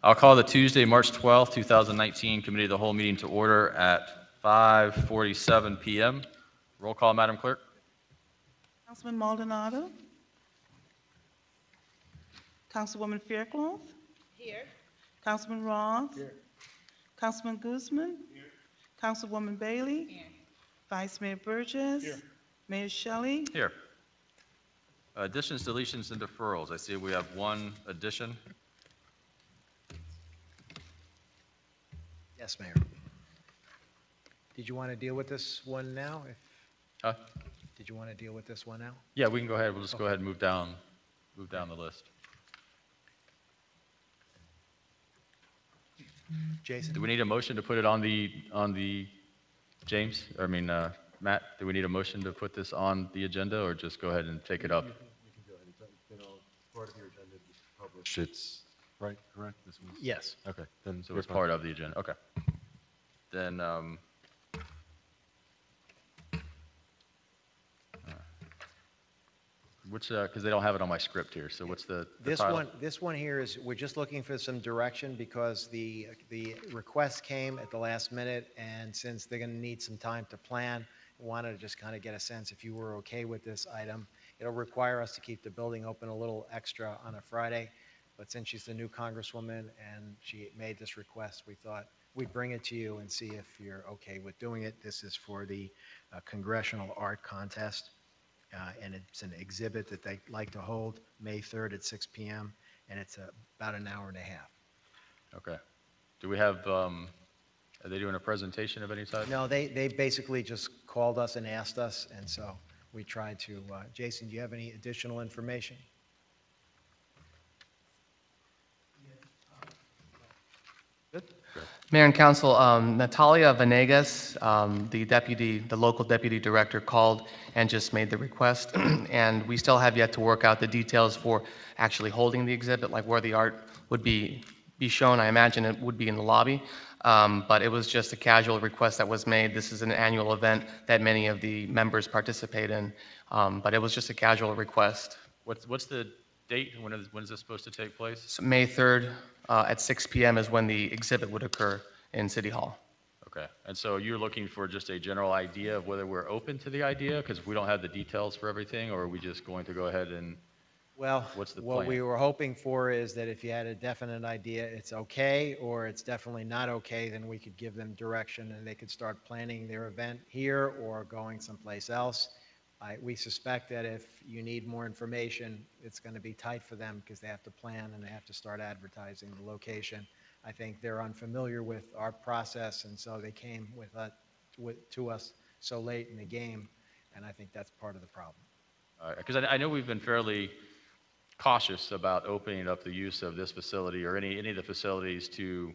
I'll call the Tuesday, March 12th, 2019 Committee of the Whole meeting to order at 5:47 p.m. Roll call, Madam Clerk. Councilman Maldonado. Councilwoman Faircloth. Here. Councilman Ross. Here. Councilman Guzman. Here. Councilwoman Bailey. Here. Vice Mayor Burgess. Here. Mayor Shelley. Here. Additions, deletions, and deferrals. I see we have one addition. Yes, Mayor. Did you want to deal with this one now? Did you want to deal with this one now? Yeah, we can go ahead. We'll just go ahead and move down the list. Jason? Do we need a motion to put it on the James? Matt, do we need a motion to put this on the agenda, or just go ahead and take it up? You can go ahead. It's been part of your agenda, just published. It's right, correct? This was. Yes. Okay, then. So it's part of the agenda. Okay. Then, because they don't have it on my script here. So what's the title? This one here is, we're just looking for some direction because the request came at the last minute, and since they're going to need some time to plan, we wanted to just kind of get a sense if you were okay with this item. It'll require us to keep the building open a little extra on a Friday, but since she's the new Congresswoman and she made this request, we thought we'd bring it to you and see if you're okay with doing it. This is for the Congressional Art Contest. And it's an exhibit that they like to hold May 3rd at 6 p.m., and it's about an hour and a half. Okay. Do we have, are they doing a presentation of any type? No, they basically just called us and asked us, and so we tried to. Jason, do you have any additional information? Good. Mayor and Council, Natalia Venegas, the local deputy director, called and just made the request, and we still have yet to work out the details for actually holding the exhibit, like where the art would be shown. I imagine it would be in the lobby, but it was just a casual request that was made. This is an annual event that many of the members participate in, but it was just a casual request. What's the date? When is this supposed to take place? So May 3rd at 6 p.m. is when the exhibit would occur in City Hall. Okay. And so you're looking for just a general idea of whether we're open to the idea, because we don't have the details for everything, or are we just going to go ahead and, Well, what's the what plan? we were hoping for is that if you had a definite idea, it's okay, or it's definitely not okay, then we could give them direction and they could start planning their event here or going someplace else. We suspect that if you need more information, it's going to be tight for them because they have to plan and they have to start advertising the location. I think they're unfamiliar with our process, and so they came to us so late in the game, and I think that's part of the problem. Because I know we've been fairly cautious about opening up the use of this facility or any of the facilities to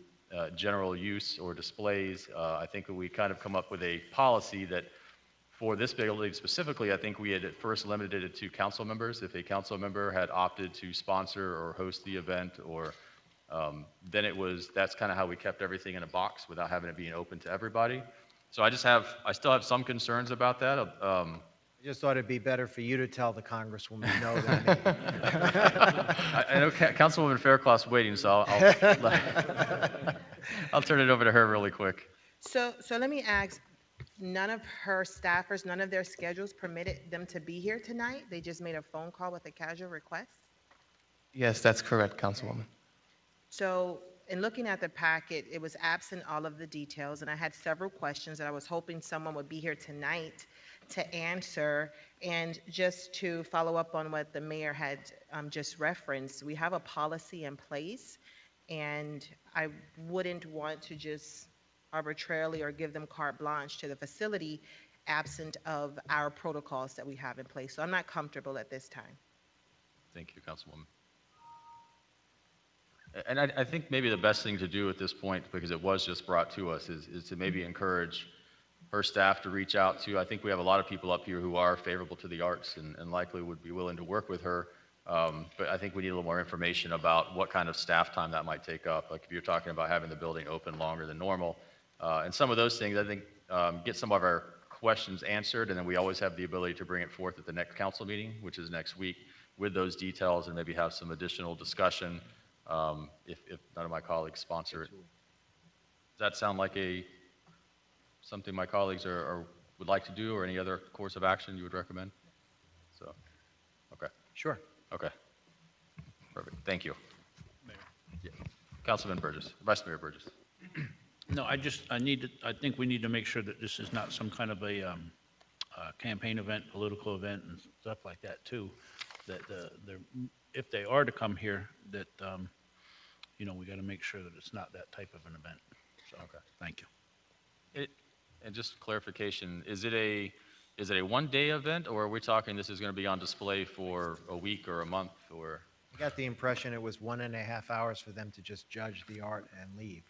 general use or displays. I think that we kind of come up with a policy that for this building specifically, I think we had at first limited it to council members. If a council member had opted to sponsor or host the event, or then that's kind of how we kept everything in a box without having it being open to everybody. So I still have some concerns about that. I just thought it'd be better for you to tell the Congresswoman no than me. I know Councilwoman Faircloth's waiting, so I'll turn it over to her really quick. So let me ask, none of her staffers, none of their schedules permitted them to be here tonight? They just made a phone call with a casual request? Yes, that's correct, Councilwoman. So in looking at the packet, it was absent all of the details, and I had several questions that I was hoping someone would be here tonight to answer. And just to follow up on what the mayor had just referenced, we have a policy in place, and I wouldn't want to just arbitrarily or give them carte blanche to the facility absent of our protocols that we have in place. So I'm not comfortable at this time. Thank you, Councilwoman. And I think maybe the best thing to do at this point, because it was just brought to us, is to maybe encourage her staff to reach out to. I think we have a lot of people up here who are favorable to the arts and likely would be willing to work with her. But I think we need a little more information about what kind of staff time that might take up. Like if you're talking about having the building open longer than normal, and some of those things, I think, get some of our questions answered, and then we always have the ability to bring it forth at the next council meeting, which is next week, with those details, and maybe have some additional discussion if none of my colleagues sponsor it. Does that sound like something my colleagues would like to do, or any other course of action you would recommend? So, okay, Sure. okay. Perfect, thank you. Yeah. Councilman Burgess, Vice Mayor Burgess. No, I think we need to make sure that this is not some kind of a campaign event, political event and stuff like that too. That if they are to come here, that, we got to make sure that it's not that type of an event. So, Okay. thank you. And just clarification, is it a one-day event, or are we talking this is going to be on display for a week or a month, or? I got the impression it was 1.5 hours for them to just judge the art and leave.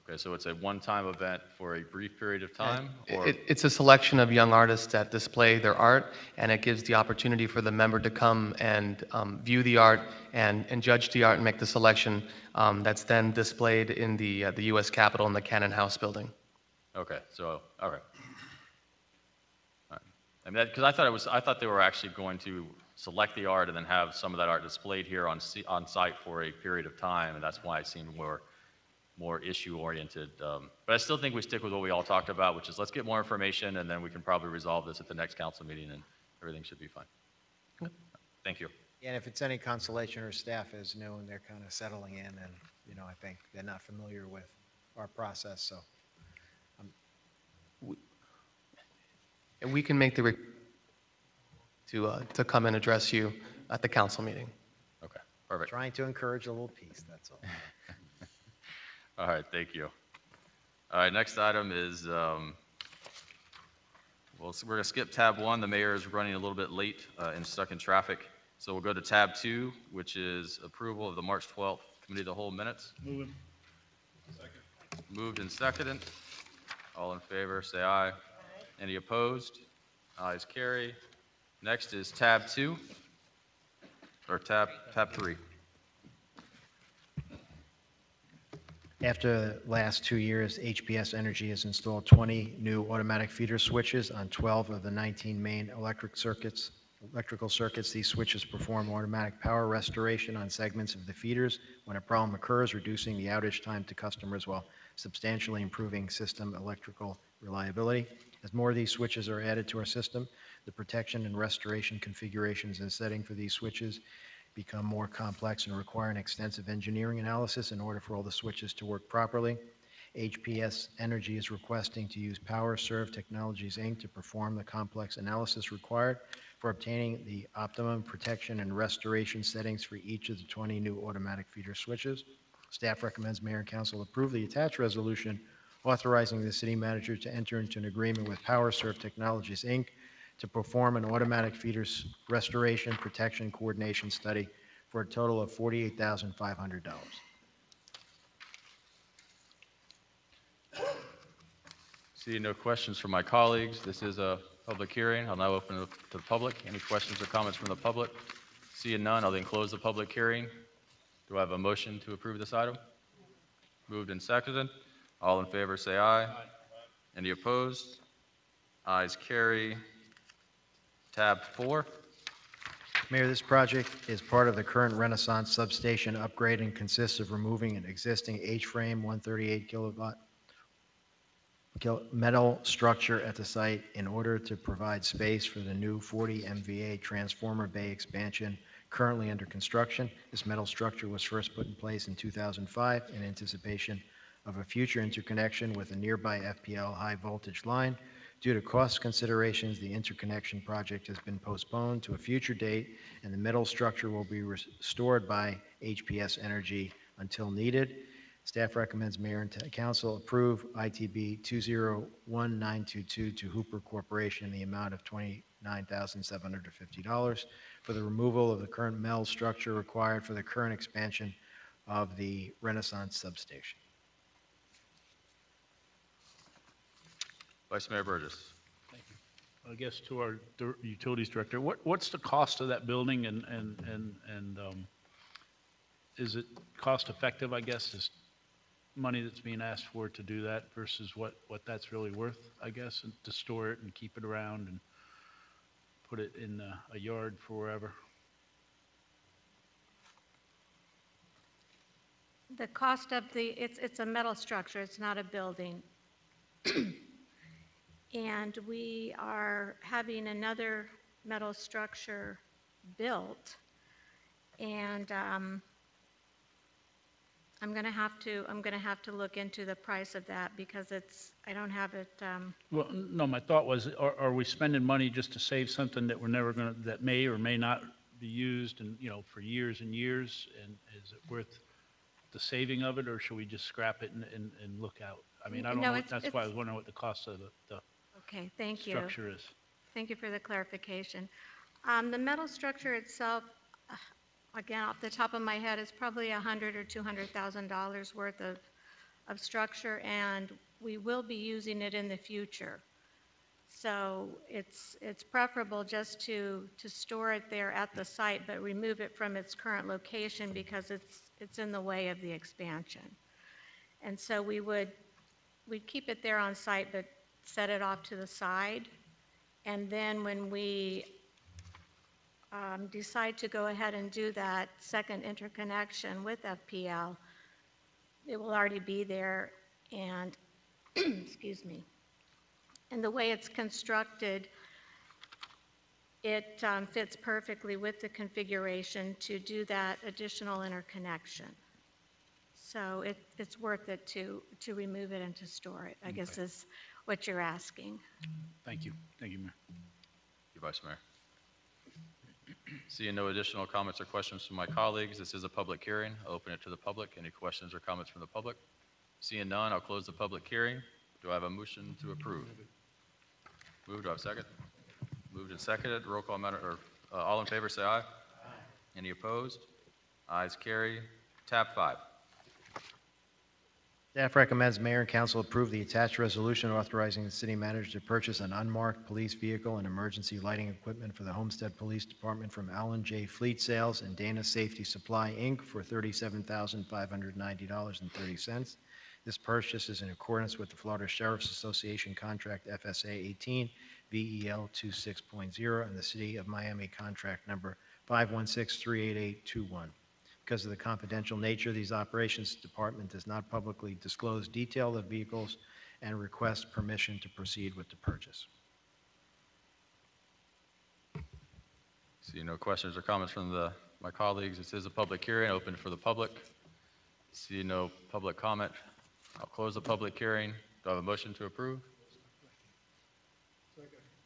Okay, so it's a one-time event for a brief period of time, or? It's a selection of young artists that display their art, and it gives the opportunity for the member to come and view the art and judge the art and make the selection that's then displayed in the U.S. Capitol in the Cannon House building. Okay, so, all right. All right. I mean, because I thought they were actually going to select the art and then have some of that art displayed here on site for a period of time, and that's why it seemed more issue-oriented. But I still think we stick with what we all talked about, which is let's get more information, and then we can probably resolve this at the next council meeting, and everything should be fine. Yep. Thank you. And if it's any consolation, our staff is new and they're kind of settling in, and, I think they're not familiar with our process, so. And we can make the to come and address you at the council meeting. Okay, perfect. Trying to encourage a little peace, that's all. All right, thank you. All right, next item is, we're going to skip tab 1. The mayor is running a little bit late and stuck in traffic. So we'll go to tab 2, which is approval of the March 12th Committee of the Whole minutes. Moved and seconded. All in favor, say aye. Any opposed? Ayes carry. Next is tab 2, or tab 3. After the last 2 years, HPS Energy has installed 20 new automatic feeder switches on 12 of the 19 main electrical circuits. These switches perform automatic power restoration on segments of the feeders when a problem occurs, reducing the outage time to customers while substantially improving system electrical reliability. As more of these switches are added to our system, the protection and restoration configurations and setting for these switches become more complex and require an extensive engineering analysis in order for all the switches to work properly. HPS Energy is requesting to use PowerServe Technologies, Inc. to perform the complex analysis required for obtaining the optimum protection and restoration settings for each of the 20 new automatic feeder switches. Staff recommends Mayor and Council approve the attached resolution authorizing the city manager to enter into an agreement with PowerServe Technologies, Inc. to perform an automatic feeders restoration protection coordination study for a total of $48,500. Seeing no questions from my colleagues, this is a public hearing. I'll now open it to the public. Any questions or comments from the public? Seeing none, I'll then close the public hearing. Do I have a motion to approve this item? Moved and seconded. All in favor, say aye. Any opposed? Ayes carry. Tab 4. Mayor, this project is part of the current Renaissance substation upgrade and consists of removing an existing H-frame 138 kilowatt metal structure at the site in order to provide space for the new 40 MVA transformer bay expansion currently under construction. This metal structure was first put in place in 2005 in anticipation of a future interconnection with a nearby FPL high voltage line. Due to cost considerations, the interconnection project has been postponed to a future date, and the metal structure will be restored by HPS Energy until needed. Staff recommends Mayor and Council approve ITB 201922 to Hooper Corporation in the amount of $29,750 for the removal of the current metal structure required for the current expansion of the Renaissance substation. Vice Mayor Burgess. I guess to our utilities director, what's the cost of that building and is it cost effective, I guess, is money that's being asked for to do that versus what that's really worth, I guess, and to store it and keep it around and put it in a yard for wherever? the cost of it's a metal structure, it's not a building. And we are having another metal structure built. And I'm gonna have to look into the price of that because I don't have it, Well, no, my thought was, are we spending money just to save something that we're never gonna, that may or may not be used and, for years and years? And is it worth the saving of it, or should we just scrap it and look out? I mean, I don't No, know, it's- that's why I it's- was wondering what the cost of the okay, thank you. structure is. Thank you for the clarification. The metal structure itself, again, off the top of my head, is probably $100,000 or $200,000 worth of structure, and we will be using it in the future. So it's preferable just to store it there at the site, but remove it from its current location because it's in the way of the expansion. And so we'd keep it there on site, but set it off to the side. And then when we decide to go ahead and do that second interconnection with FPL, it will already be there and, excuse me, and the way it's constructed, it fits perfectly with the configuration to do that additional interconnection. So it's worth it to remove it and to store it, I guess is what you're asking. Thank you. Thank you, Mayor. Thank you, Vice Mayor. Seeing no additional comments or questions from my colleagues, this is a public hearing. I'll open it to the public. Any questions or comments from the public? Seeing none, I'll close the public hearing. Do I have a motion to approve? Moved. Do I have a second? Moved and seconded. Roll call matter, or all in favor, say aye. Aye. Any opposed? Ayes carry. Tab 5. Staff recommends mayor and council approve the attached resolution authorizing the city manager to purchase an unmarked police vehicle and emergency lighting equipment for the Homestead Police Department from Allen J. Fleet Sales and Dana Safety Supply, Inc. for $37,590.30. This purchase is in accordance with the Florida Sheriff's Association Contract FSA 18 VEL 26.0 and the City of Miami Contract number 516-38821. Because of the confidential nature of these operations, the department does not publicly disclose detail of vehicles and requests permission to proceed with the purchase. See no questions or comments from my colleagues. This is a public hearing, open for the public. See no public comment. I'll close the public hearing. Do I have a motion to approve?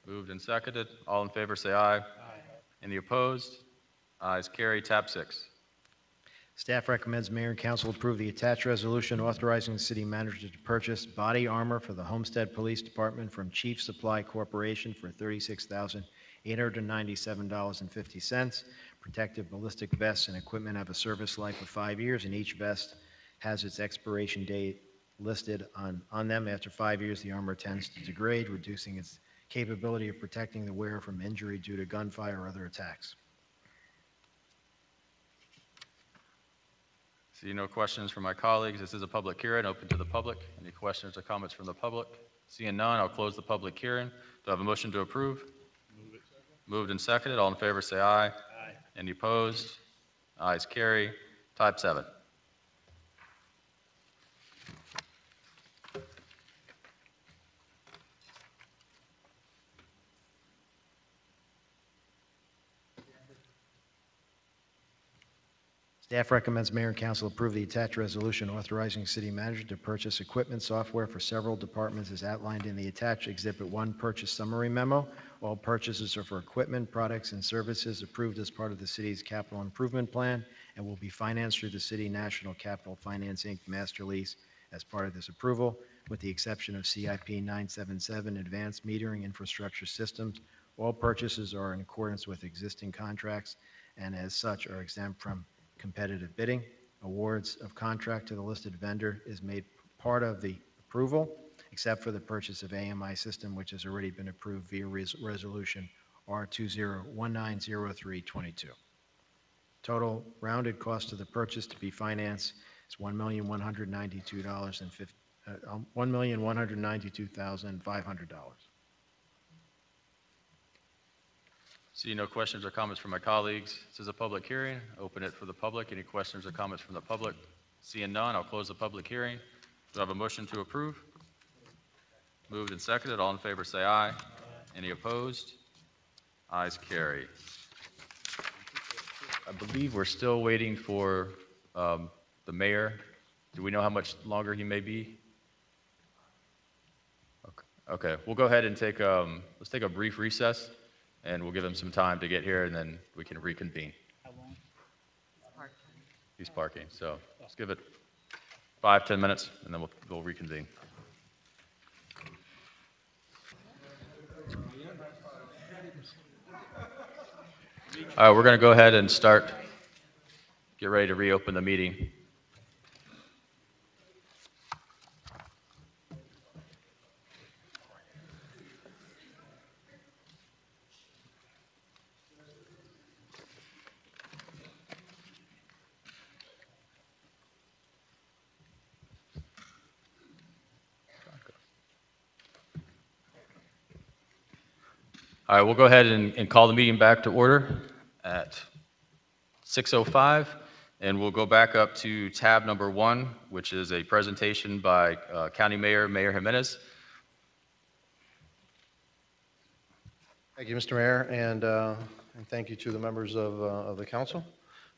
Moved and seconded. All in favor, say aye. Aye. Any opposed? Ayes carry. Tab 6. Staff recommends mayor and council approve the attached resolution authorizing the city manager to purchase body armor for the Homestead Police Department from Chief Supply Corporation for $36,897.50. Protective ballistic vests and equipment have a service life of 5 years, and each vest has its expiration date listed on them. After 5 years, the armor tends to degrade, reducing its capability of protecting the wearer from injury due to gunfire or other attacks. See no questions from my colleagues. This is a public hearing, open to the public. Any questions or comments from the public? Seeing none, I'll close the public hearing. Do I have a motion to approve? Moved and seconded. All in favor, say aye. Aye. Any opposed? Ayes carry. Type 7. Staff recommends mayor and council approve the attached resolution authorizing city manager to purchase equipment software for several departments as outlined in the attached Exhibit 1 purchase summary memo. All purchases are for equipment, products, and services approved as part of the city's capital improvement plan and will be financed through the City National Capital Finance, Inc. master lease as part of this approval, with the exception of CIP 977 Advanced Metering Infrastructure Systems. All purchases are in accordance with existing contracts and as such are exempt from competitive bidding. Awards of contract to the listed vendor is made part of the approval, except for the purchase of AMI system, which has already been approved via resolution R20190322. Total rounded cost of the purchase to be financed is $1,192,500. See no questions or comments from my colleagues. This is a public hearing. Open it for the public. Any questions or comments from the public? Seeing none, I'll close the public hearing. Do I have a motion to approve? Moved and seconded. All in favor, say aye. Any opposed? Ayes carry. I believe we're still waiting for the mayor. Do we know how much longer he may be? Okay, we'll go ahead and take, let's take a brief recess, and we'll give him some time to get here, and then we can reconvene. He's parking, so let's give it 5-10 minutes, and then we'll reconvene. All right, we're going to go ahead and get ready to reopen the meeting. All right, we'll go ahead and call the meeting back to order at 6:05, and we'll go back up to tab number 1, which is a presentation by County Mayor Jimenez. Thank you, Mr. Mayor, and thank you to the members of the council.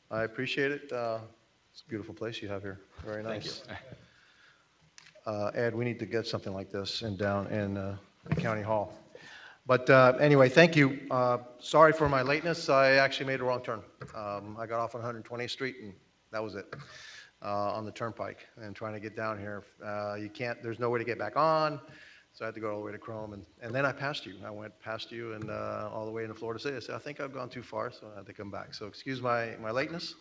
I appreciate it. It's a beautiful place you have here. Very nice. Thank you. Ed, we need to get something like this down in the county hall. But anyway, thank you. Sorry for my lateness. I actually made a wrong turn. I got off on 120th Street, and that was it, on the turnpike. And trying to get down here, there's no way to get back on, so I had to go all the way to Chrome. And then I passed you. I went past you and all the way into Florida City. I said, I think I've gone too far, so I had to come back. So excuse my lateness.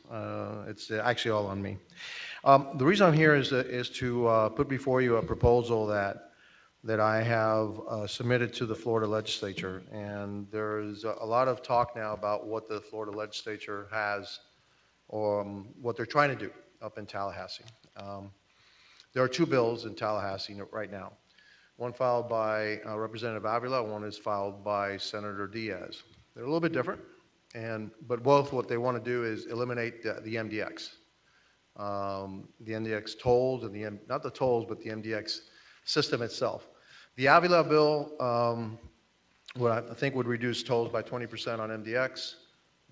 It's actually all on me. The reason I'm here is to put before you a proposal that I have submitted to the Florida legislature. And there's a lot of talk now about what the Florida legislature has, or what they're trying to do up in Tallahassee. There are 2 bills in Tallahassee right now. One filed by Representative Avila, one is filed by Senator Diaz. They're a little bit different, but both what they want to do is eliminate the MDX. The MDX tolls, and not the tolls, but the MDX system itself. The Avila bill, what I think would reduce tolls by 20% on MDX.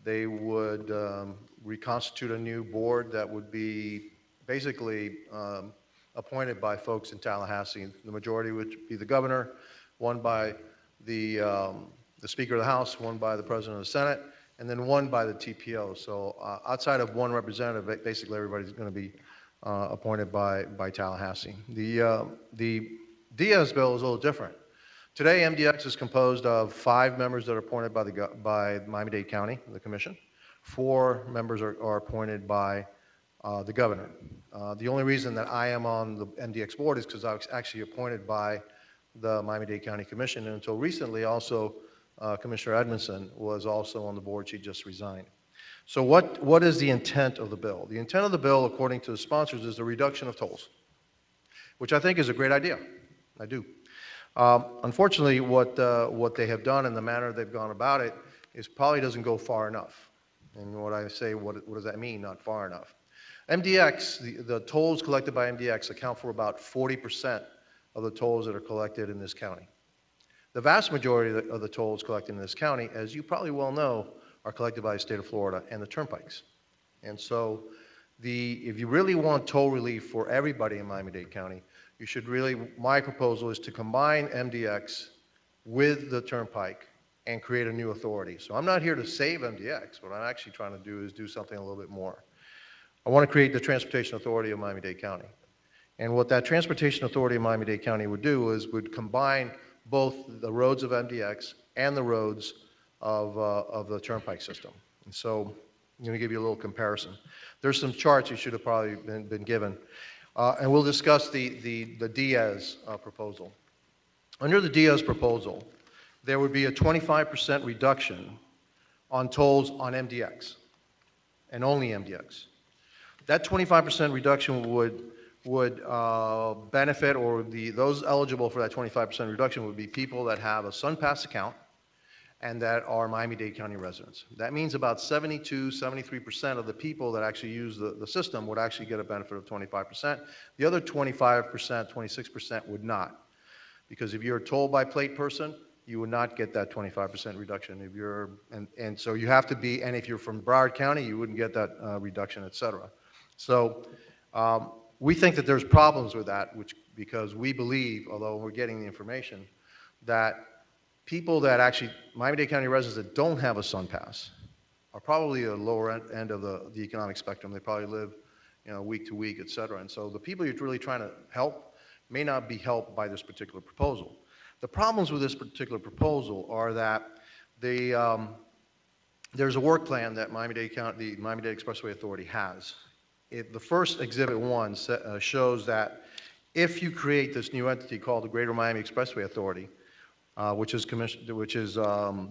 They would reconstitute a new board that would be basically appointed by folks in Tallahassee. The majority would be the governor, one by the Speaker of the House, one by the President of the Senate, and then one by the TPO. So outside of one representative, basically everybody's going to be appointed by Tallahassee. The Diaz bill is a little different. Today, MDX is composed of 5 members that are appointed by Miami-Dade County, the commission. 4 members are appointed by the governor. The only reason that I am on the MDX board is because I was actually appointed by the Miami-Dade County Commission, and until recently also Commissioner Edmondson was also on the board. She just resigned. So what is the intent of the bill? The intent of the bill, according to the sponsors, is the reduction of tolls, which I think is a great idea. I do. Unfortunately, what they have done and the manner they've gone about it is probably doesn't go far enough. And what I say, what does that mean, not far enough? MDX, the tolls collected by MDX account for about 40% of the tolls that are collected in this county. The vast majority of the tolls collected in this county, as you probably well know, are collected by the state of Florida and the turnpikes. And so if you really want toll relief for everybody in Miami-Dade County, you should really, my proposal is to combine MDX with the turnpike and create a new authority. So I'm not here to save MDX. What I'm actually trying to do is do something a little bit more. I want to create the Transportation Authority of Miami-Dade County. And what that Transportation Authority of Miami-Dade County would do is would combine both the roads of MDX and the roads of the turnpike system. And so I'm going to give you a little comparison. There's some charts you should have probably been given. And we'll discuss the Diaz proposal. Under the Diaz proposal, there would be a 25% reduction on tolls on MDX, and only MDX. That 25% reduction would benefit, or those eligible for that 25% reduction would be people that have a SunPass account and that are Miami-Dade County residents. That means about 72, 73% of the people that actually use the system would actually get a benefit of 25%. The other 25%, 26% would not. Because if you're a toll by plate person, you would not get that 25% reduction. If you're, and so you have to be, and if you're from Broward County, you wouldn't get that reduction, et cetera. So we think that there's problems with that, because we believe, although we're getting the information, that people that actually, Miami-Dade County residents that don't have a SunPass are probably a lower end of the economic spectrum. They probably live, week to week, et cetera. And so the people you're really trying to help may not be helped by this particular proposal. The problems with this particular proposal are that there's a work plan that Miami-Dade County, the Miami-Dade Expressway Authority has. The first Exhibit 1 shows that if you create this new entity called the Greater Miami Expressway Authority, which is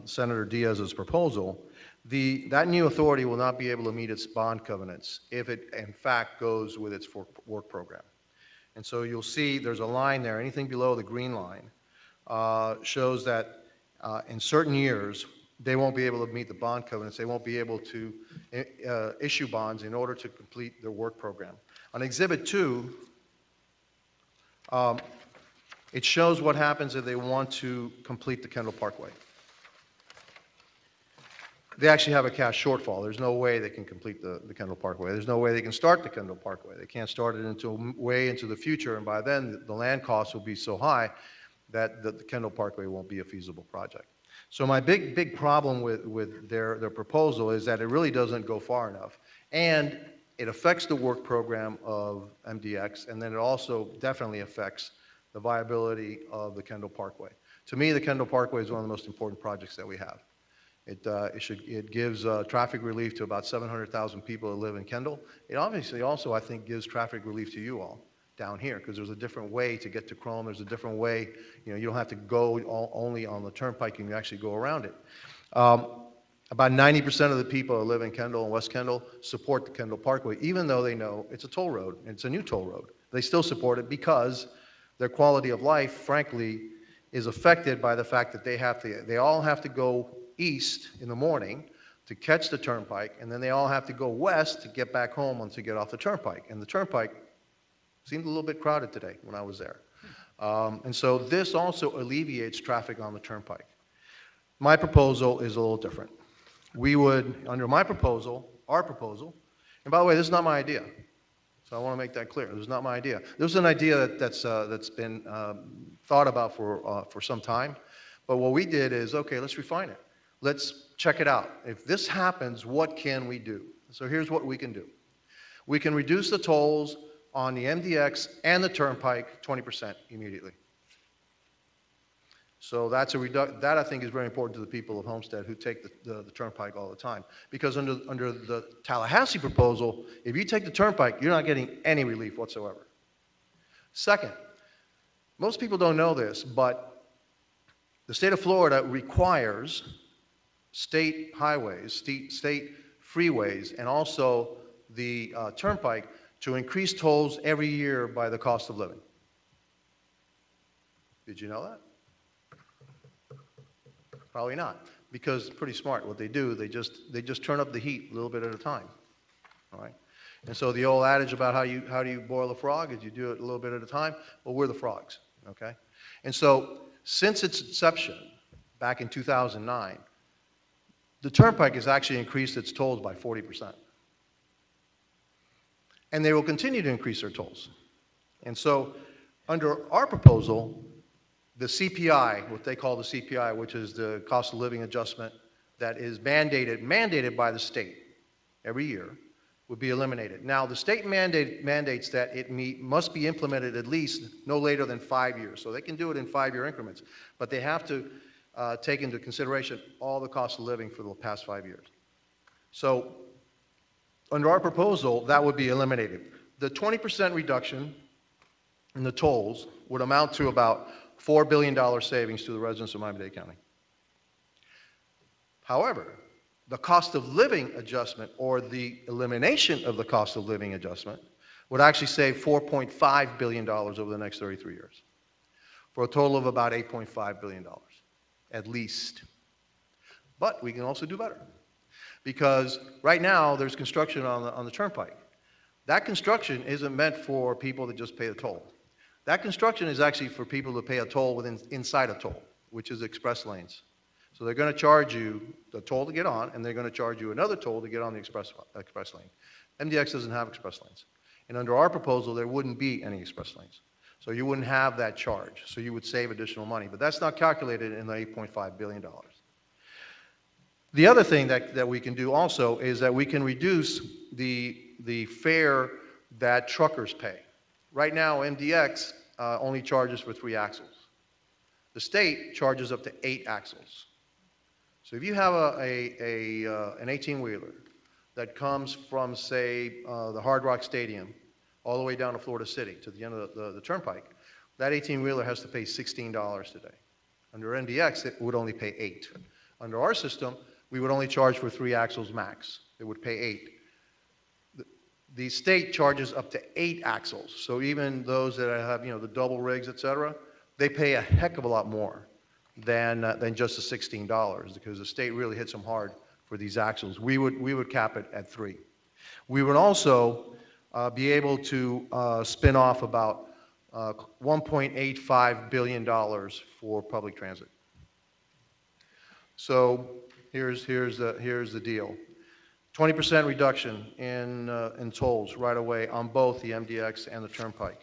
Senator Diaz's proposal, that new authority will not be able to meet its bond covenants if it, in fact, goes with its work program. And so you'll see there's a line there, anything below the green line shows that in certain years, they won't be able to meet the bond covenants. They won't be able to issue bonds in order to complete their work program. On Exhibit 2, it shows what happens if they want to complete the Kendall Parkway. They actually have a cash shortfall. There's no way they can complete the Kendall Parkway. There's no way they can start the Kendall Parkway. They can't start it until way into the future, and by then the land costs will be so high that the Kendall Parkway won't be a feasible project. So my big problem with their proposal is that it really doesn't go far enough, and it affects the work program of MDX, and then it also definitely affects the viability of the Kendall Parkway. To me, the Kendall Parkway is one of the most important projects that we have. It gives traffic relief to about 700,000 people that live in Kendall. It obviously also, I think, gives traffic relief to you all down here, because there's a different way to get to Chrome. There's a different way, you don't have to go only on the turnpike, you can actually go around it. About 90% of the people that live in Kendall and West Kendall support the Kendall Parkway, even though they know it's a toll road, it's a new toll road. They still support it because their quality of life, frankly, is affected by the fact that they all have to go east in the morning to catch the turnpike, and then they all have to go west to get back home once they get off the turnpike. And the turnpike seemed a little bit crowded today when I was there. And so this also alleviates traffic on the turnpike. My proposal is a little different. We would, under my proposal, our proposal, and by the way, this is not my idea. So I want to make that clear. This is not my idea. This is an idea that's been thought about for some time. But what we did is, okay, let's refine it. Let's check it out. If this happens, what can we do? So here's what we can do. We can reduce the tolls on the MDX and the turnpike 20% immediately. So that I think is very important to the people of Homestead who take the turnpike all the time. Because under the Tallahassee proposal, if you take the turnpike, you're not getting any relief whatsoever. Second, most people don't know this, but the state of Florida requires state highways, state freeways, and also the turnpike to increase tolls every year by the cost of living. Did you know that? Probably not, because it's pretty smart. What they do, they just turn up the heat a little bit at a time. All right. And so the old adage about how do you boil a frog is you do it a little bit at a time. Well, we're the frogs. Okay. And so since its inception back in 2009, the turnpike has actually increased its tolls by 40%. And they will continue to increase their tolls. And so under our proposal, the CPI, what they call the CPI, which is the cost of living adjustment that is mandated by the state every year, would be eliminated. Now, the state mandates that it must be implemented at least no later than 5 years. So they can do it in 5-year increments, but they have to take into consideration all the cost of living for the past 5 years. So under our proposal, that would be eliminated. The 20% reduction in the tolls would amount to about $4 billion savings to the residents of Miami-Dade County. However, the cost of living adjustment, or the elimination of the cost of living adjustment, would actually save $4.5 billion over the next 33 years, for a total of about $8.5 billion, at least. But we can also do better. Because right now, there's construction on the turnpike. That construction isn't meant for people that just pay the toll. That construction is actually for people to pay a toll inside a toll, which is express lanes. So they're going to charge you the toll to get on, and they're going to charge you another toll to get on the express lane. MDX doesn't have express lanes. And under our proposal, there wouldn't be any express lanes. So you wouldn't have that charge. So you would save additional money. But that's not calculated in the $8.5 billion. The other thing that we can do also is that we can reduce the fare that truckers pay. Right now, MDX only charges for 3 axles. The state charges up to 8 axles. So if you have an 18-wheeler that comes from, say, the Hard Rock Stadium all the way down to Florida City to the end of the turnpike, that 18-wheeler has to pay $16 today. Under MDX, it would only pay 8. Under our system, we would only charge for 3 axles max. It would pay 8. The state charges up to 8 axles. So even those that have, the double rigs, et cetera, they pay a heck of a lot more than just the $16 because the state really hits them hard for these axles. We would cap it at 3. We would also be able to spin off about $1.85 billion for public transit. So here's the deal. 20% reduction in tolls right away on both the MDX and the Turnpike.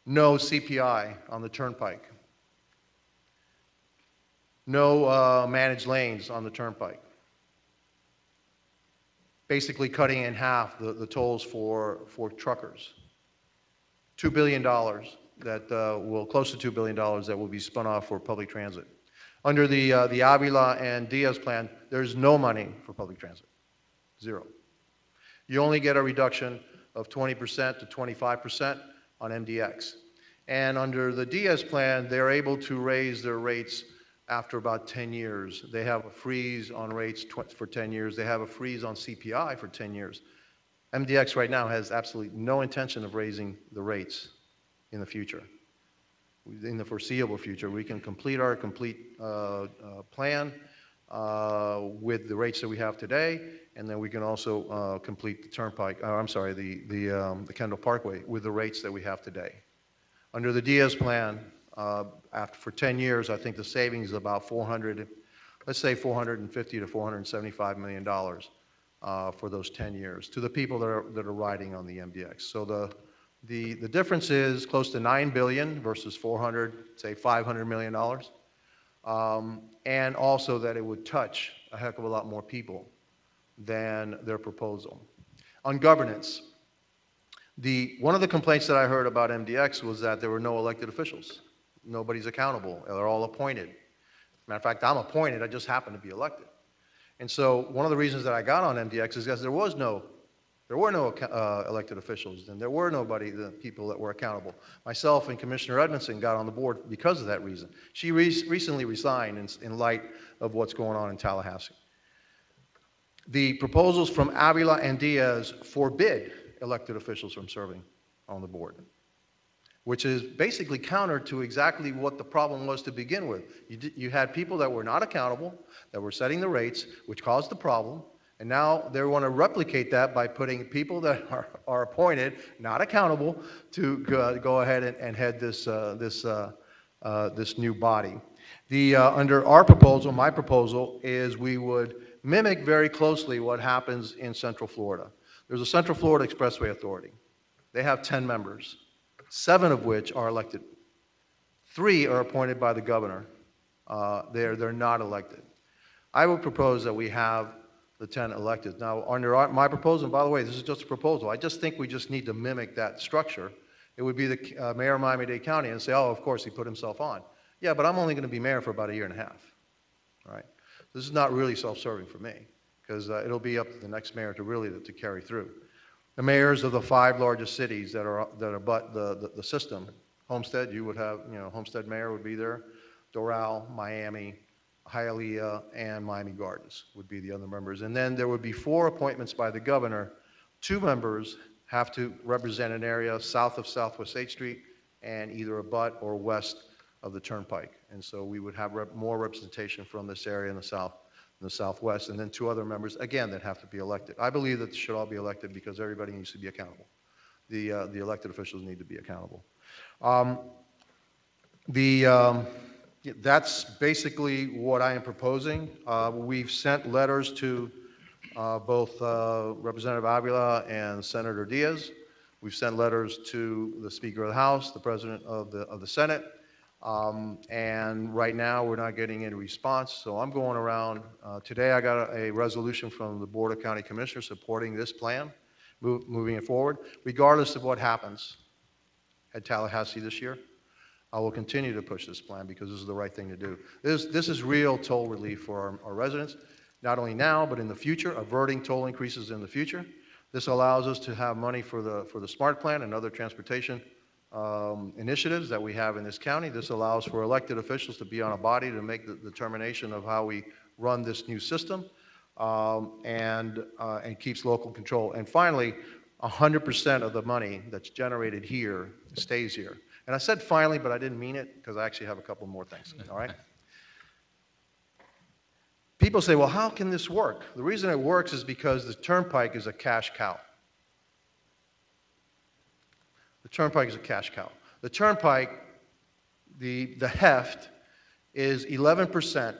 No CPI on the Turnpike. No managed lanes on the Turnpike. Basically cutting in half the tolls for truckers. $2 billion close to $2 billion that will be spun off for public transit. Under the Avila and Diaz plan, there's no money for public transit. 0. You only get a reduction of 20% to 25% on MDX. And under the Diaz plan, they're able to raise their rates after about 10 years. They have a freeze on rates for 10 years. They have a freeze on CPI for 10 years. MDX right now has absolutely no intention of raising the rates in the future. In the foreseeable future, we can complete our plan with the rates that we have today, and then we can also complete the Turnpike, the Kendall Parkway with the rates that we have today. Under the Diaz plan, for 10 years, I think the savings is about $450 to $475 million for those 10 years to the people that are riding on the MDX. So the difference is close to $9 billion versus $500 million. And also that it would touch a heck of a lot more people than their proposal. On governance, one of the complaints that I heard about MDX was that there were no elected officials. Nobody's accountable. They're all appointed. Matter of fact, I'm appointed. I just happen to be elected. And so one of the reasons that I got on MDX is because there were no elected officials, and there were the people that were accountable. Myself and Commissioner Edmondson got on the board because of that reason. She recently resigned in light of what's going on in Tallahassee. The proposals from Avila and Diaz forbid elected officials from serving on the board, which is basically counter to exactly what the problem was to begin with. You had people that were not accountable, that were setting the rates, which caused the problem. And now they want to replicate that by putting people that are appointed, not accountable, to go ahead and head this new body. Under our proposal, my proposal, is we would mimic very closely what happens in Central Florida. There's a Central Florida Expressway Authority. They have 10 members, 7 of which are elected. 3 are appointed by the governor. They're not elected. I would propose that we have the 10 elected. Now, under my proposal, and by the way, this is just a proposal, I just think we just need to mimic that structure. It would be the mayor of Miami-Dade County and say, oh, of course, he put himself on. Yeah, but I'm only going to be mayor for about 1.5 years. All right? This is not really self-serving for me, because it'll be up to the next mayor to carry through. The mayors of the 5 largest cities that abut the system, Homestead, you would have, Homestead mayor would be there, Doral, Miami, Hialeah, and Miami Gardens would be the other members. And then there would be 4 appointments by the governor. 2 members have to represent an area south of Southwest 8th Street and either abut or west of the Turnpike. And so we would have more representation from this area in the south, in the southwest, and then 2 other members, again, that have to be elected. I believe that they should all be elected because everybody needs to be accountable. The elected officials need to be accountable. That's basically what I am proposing. We've sent letters to both Representative Avila and Senator Diaz. We've sent letters to the Speaker of the House, the President of the Senate, and right now we're not getting any response. So I'm going around. Today I got a resolution from the Board of County Commissioners supporting this plan, moving it forward. Regardless of what happens at Tallahassee this year, I will continue to push this plan because this is the right thing to do. This is real toll relief for our residents, not only now, but in the future, averting toll increases in the future. This allows us to have money for the SMART plan and other transportation initiatives that we have in this county. This allows for elected officials to be on a body to make the determination of how we run this new system, and keeps local control. And finally, 100% of the money that's generated here stays here. And I said finally, but I didn't mean it because I actually have a couple more things, all right? People say, well, how can this work? The reason it works is because the Turnpike is a cash cow. The Turnpike is a cash cow. The Turnpike, the heft, is 11%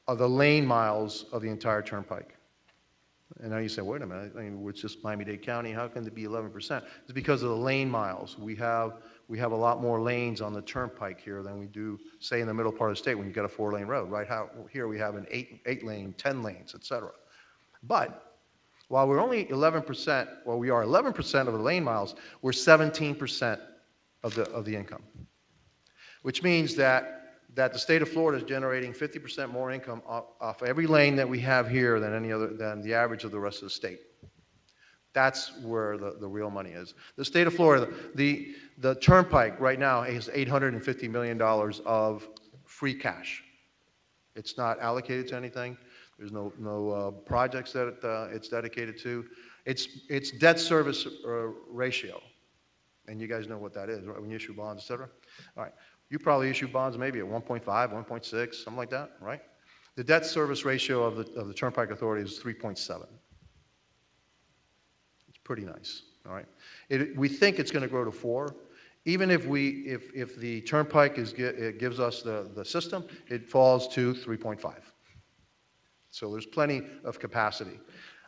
of the lane miles of the entire Turnpike. And now you say, wait a minute, I mean, it's just Miami-Dade County, how can it be 11%? It's because of the lane miles. We have a lot more lanes on the Turnpike here than we do, say, in the middle part of the state when you get a 4-lane road, right? Here we have an 8-lane, 10 lanes, et cetera. But while we're only 11%, well, we are 11% of the lane miles, we're 17% of the income, which means that the state of Florida is generating 50% more income off every lane that we have here than the average of the rest of the state. That's where the real money is. The state of Florida, the Turnpike right now has $850 million of free cash. It's not allocated to anything. There's no projects that it's dedicated to. It's debt service ratio, and you guys know what that is, right? When you issue bonds, et cetera. All right. You probably issue bonds maybe at 1.5, 1.6, something like that, right? The debt service ratio of the Turnpike Authority is 3.7. It's pretty nice, all right? We think it's going to grow to 4. Even if the Turnpike gives us the system, it falls to 3.5. So there's plenty of capacity.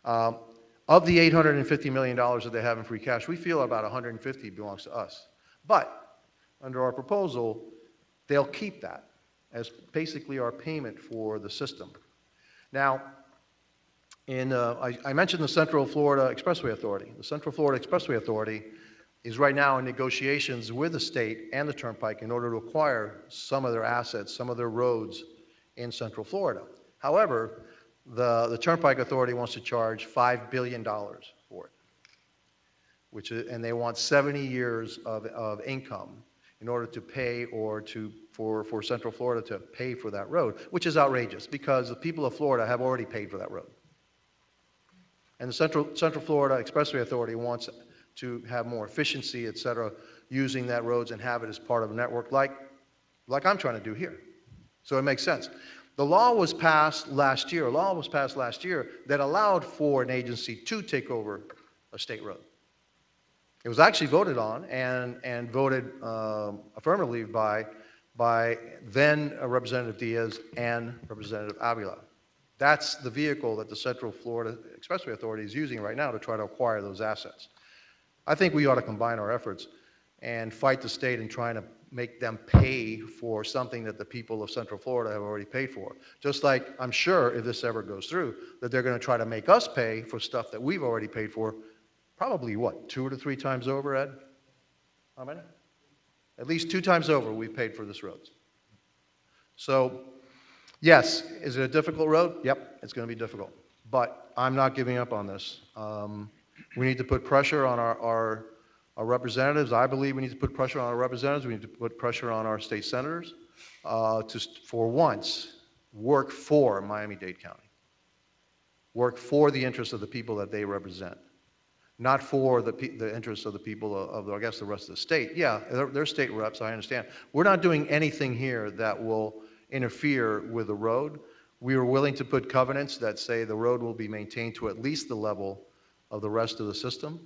Of the $850 million that they have in free cash, we feel about 150 belongs to us. But under our proposal, they'll keep that as basically our payment for the system. Now, I mentioned the Central Florida Expressway Authority. The Central Florida Expressway Authority is right now in negotiations with the state and the Turnpike in order to acquire some of their assets, some of their roads in Central Florida. However, the Turnpike Authority wants to charge $5 billion for it, and they want 70 years of income in order to pay for Central Florida to pay for that road, which is outrageous because the people of Florida have already paid for that road. And the Central Florida Expressway Authority wants to have more efficiency, et cetera, using that roads and have it as part of a network like I'm trying to do here. So it makes sense. The law was passed last year. That allowed for an agency to take over a state road. It was actually voted on and voted affirmatively by then Representative Diaz and Representative Avila. That's the vehicle that the Central Florida Expressway Authority is using right now to try to acquire those assets. I think we ought to combine our efforts and fight the state in trying to make them pay for something that the people of Central Florida have already paid for. Just like I'm sure if this ever goes through, that they're going to try to make us pay for stuff that we've already paid for. Probably what, 2 to 3 times over, Ed? How many? At least 2 times over we've paid for this road. So, yes, is it a difficult road? Yep, it's going to be difficult. But I'm not giving up on this. We need to put pressure on our representatives. I believe we need to put pressure on our representatives. We need to put pressure on our state senators to, for once, work for Miami-Dade County. Work for the interests of the people that they represent. not for the interests of the people of, I guess, the rest of the state. Yeah, they're state reps, I understand. We're not doing anything here that will interfere with the road. We are willing to put covenants that say the road will be maintained to at least the level of the rest of the system,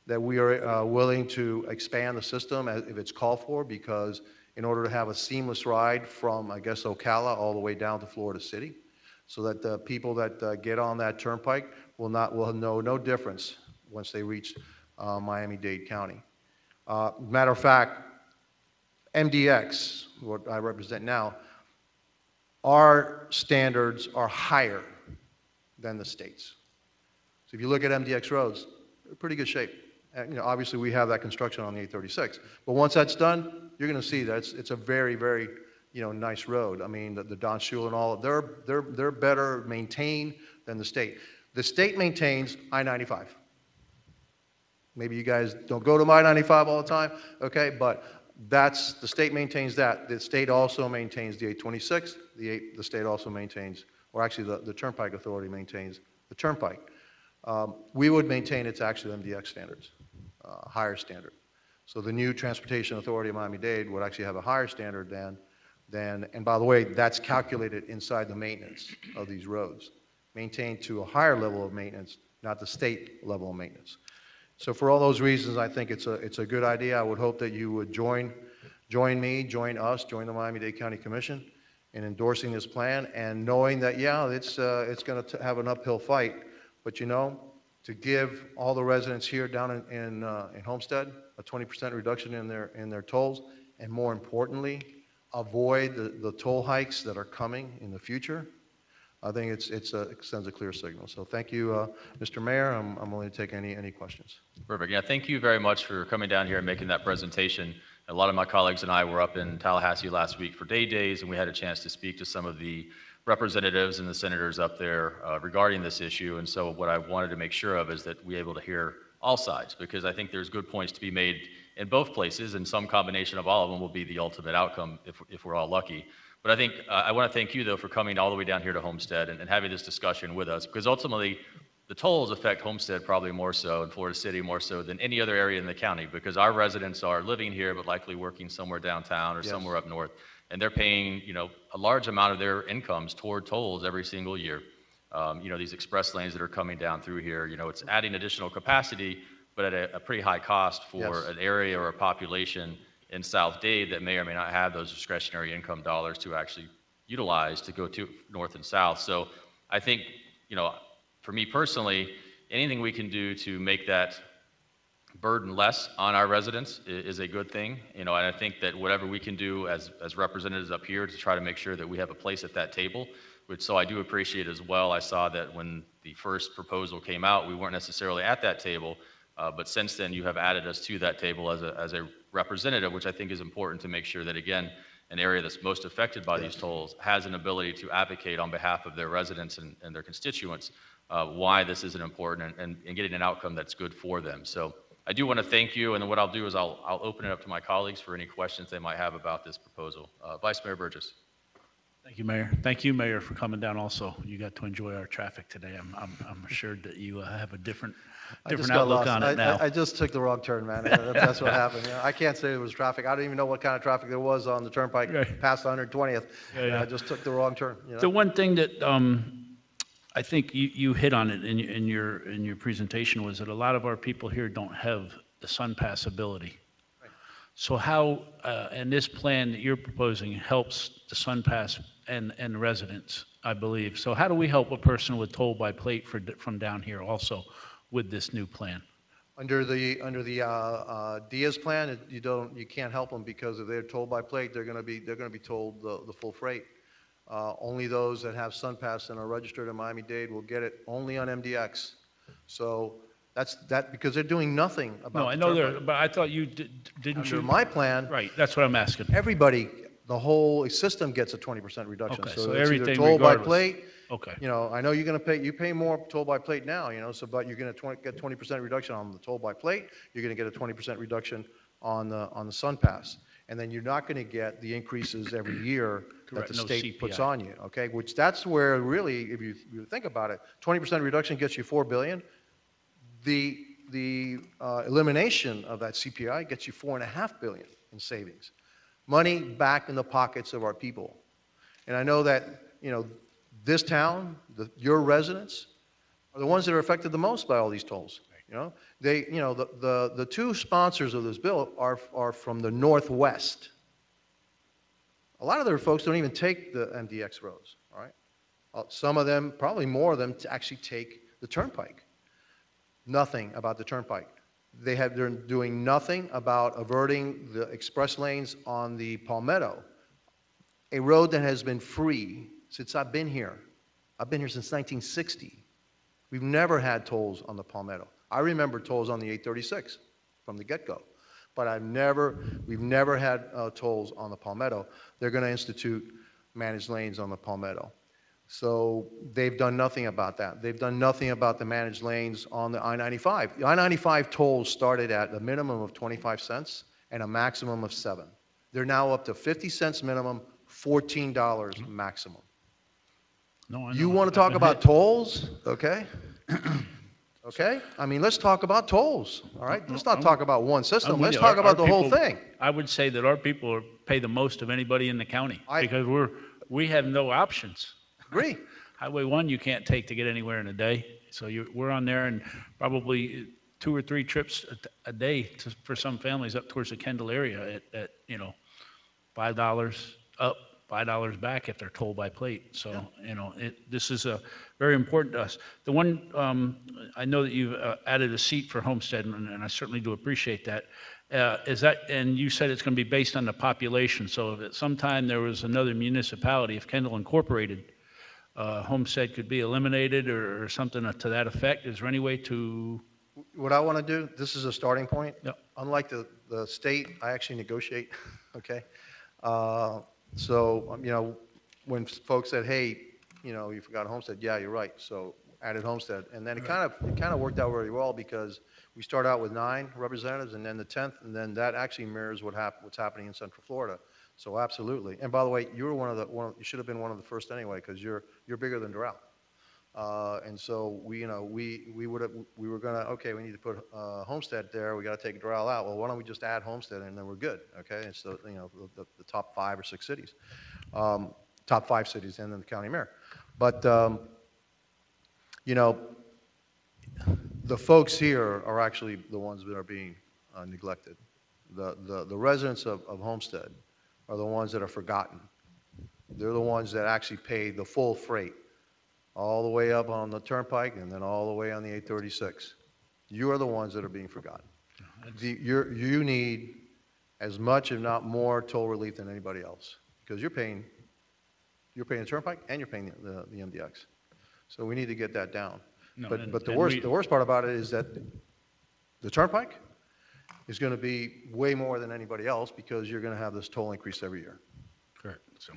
that we are willing to expand the system if it's called for, because in order to have a seamless ride from, I guess, Ocala all the way down to Florida City, so that the people that get on that turnpike will know no difference once they reach Miami-Dade County. Matter of fact, MDX, what I represent now, our standards are higher than the state's. So if you look at MDX roads, they're in pretty good shape. And, obviously we have that construction on the 836, but once that's done, you're going to see that it's a very, very, nice road. I mean, the Don Shula and all, they're better maintained than the state. The state maintains I-95. Maybe you guys don't go to I-95 all the time, okay, but the state maintains that. The state also maintains the 826. The state also maintains, or actually the Turnpike Authority maintains the Turnpike. We would maintain it's actually MDX standards, higher standard. So the new Transportation Authority of Miami-Dade would actually have a higher standard than, and by the way, that's calculated inside the maintenance of these roads, maintained to a higher level of maintenance, not the state level of maintenance. So for all those reasons, I think it's a good idea. I would hope that you would join me, join us, join the Miami-Dade County Commission in endorsing this plan, and knowing that, yeah, it's going to have an uphill fight, but to give all the residents here down in Homestead a 20% reduction in their tolls, and more importantly, avoid the toll hikes that are coming in the future, I think it sends a clear signal. So thank you, Mr. Mayor. I'm willing to take any questions. Perfect. Yeah, thank you very much for coming down here and making that presentation. A lot of my colleagues and I were up in Tallahassee last week for Day Days, and we had a chance to speak to some of the representatives and the senators up there regarding this issue. And so what I wanted to make sure of is that we're able to hear all sides, because I think there's good points to be made in both places, and some combination of all of them will be the ultimate outcome if we're all lucky. But I think I want to thank you, though, for coming all the way down here to Homestead and having this discussion with us, because ultimately the tolls affect Homestead probably more so, and Florida City more so than any other area in the county, because our residents are living here but likely working somewhere downtown or somewhere up north, and they're paying a large amount of their incomes toward tolls every single year. These express lanes that are coming down through here, it's adding additional capacity, but at a pretty high cost for an area or a population in South Dade that may or may not have those discretionary income dollars to actually utilize to go to north and south. So I think, for me personally, anything we can do to make that burden less on our residents is a good thing. And I think that whatever we can do as representatives up here to try to make sure that we have a place at that table, so I do appreciate as well. I saw that when the first proposal came out, we weren't necessarily at that table, but since then you have added us to that table as a representative, which I think is important to make sure that, again, an area that's most affected by these tolls has an ability to advocate on behalf of their residents and their constituents why this is important and getting an outcome that's good for them. So I do want to thank you, and then what I'll do is I'll open it up to my colleagues for any questions they might have about this proposal. Vice Mayor Burgess. Thank you, Mayor. Thank you, Mayor, for coming down also. You got to enjoy our traffic today. I'm assured that you have a different outlook on it now. I just took the wrong turn, man. That's what happened. I can't say it was traffic. I don't even know what kind of traffic there was on the turnpike past 120th. I just took the wrong turn. The one thing that I think you hit on it in your presentation was that a lot of our people here don't have the SunPass ability. So how, and this plan that you're proposing helps the SunPass and residents, I believe. So how do we help a person with toll by plate from down here also with this new plan? Under the Diaz plan, you can't help them, because if they're tolled by plate, they're going to be told the full freight. Only those that have SunPass and are registered in Miami-Dade will get it only on MDX. So that's because they're doing nothing about. No, I know but I thought you didn't. Under my plan, right? That's what I'm asking. Everybody, the whole system gets a 20% reduction. Okay, so everything it's either toll by plate. Okay. I know you're going to pay. You pay more toll by plate now. But you're going to get 20% reduction on the toll by plate. You're going to get a 20% reduction on the SunPass, and then you're not going to get the increases every year that the state puts on you. Okay, which that's where really, if you think about it, 20% reduction gets you $4 billion. The elimination of that CPI gets you $4.5 billion in savings. Money back in the pockets of our people. And I know that, this town, your residents, are the ones that are affected the most by all these tolls. The two sponsors of this bill are from the Northwest. A lot of their folks don't even take the MDX roads, all right? Some of them, probably more of them, to actually take the turnpike. Nothing about the turnpike. They're doing nothing about averting the express lanes on the Palmetto, a road that has been free since I've been here. I've been here since 1960. We've never had tolls on the Palmetto. I remember tolls on the 836 from the get-go, but we've never had tolls on the Palmetto. They're going to institute managed lanes on the Palmetto. So they've done nothing about that. They've done nothing about the managed lanes on the I-95. The I-95 tolls started at a minimum of 25 cents and a maximum of 7. They're now up to 50 cents minimum, $14 maximum. No, I know. You want to talk about tolls? Okay. Okay? I mean, let's talk about tolls, all right? Let's not talk about one system. I'm with Let's you. talk Our about the whole people- thing. I would say that our people pay the most of anybody in the county because we have no options. Agree. Highway 1 you can't take to get anywhere in a day. So we're on there and probably 2 or 3 trips a day for some families up towards the Kendall area at $5 up, $5 back if they're tolled by plate. So, this is very important to us. The one, I know that you've added a seat for Homestead, and I certainly do appreciate that. And you said it's going to be based on the population. So if at some time there was another municipality, if Kendall Incorporated, Homestead could be eliminated or something to that effect, is there any way to? What I want to do, this is a starting point. Yep. Unlike the state, I actually negotiate, okay? So, when folks said, hey, you forgot Homestead, yeah, you're right. So added Homestead. And then it kind of worked out very well because we start out with 9 representatives and then the 10th, and then that actually mirrors what's happening in Central Florida. So absolutely. And by the way, you were you should have been one of the first anyway because you're bigger than Doral. And so we were going to, okay, we need to put Homestead there. We got to take Doral out. Well, why don't we just add Homestead and then we're good, okay? And so, the top 5 or 6 cities, top 5 cities and then the county mayor. But, the folks here are actually the ones that are being neglected. The residents of Homestead are the ones that are forgotten. They're the ones that actually pay the full freight all the way up on the turnpike and then all the way on the 836. You are the ones that are being forgotten. You need as much, if not more, toll relief than anybody else because you're paying the turnpike and you're paying the MDX. So we need to get that down. No, But the worst part about it is that the turnpike is going to be way more than anybody else because you're going to have this toll increase every year. Correct. So,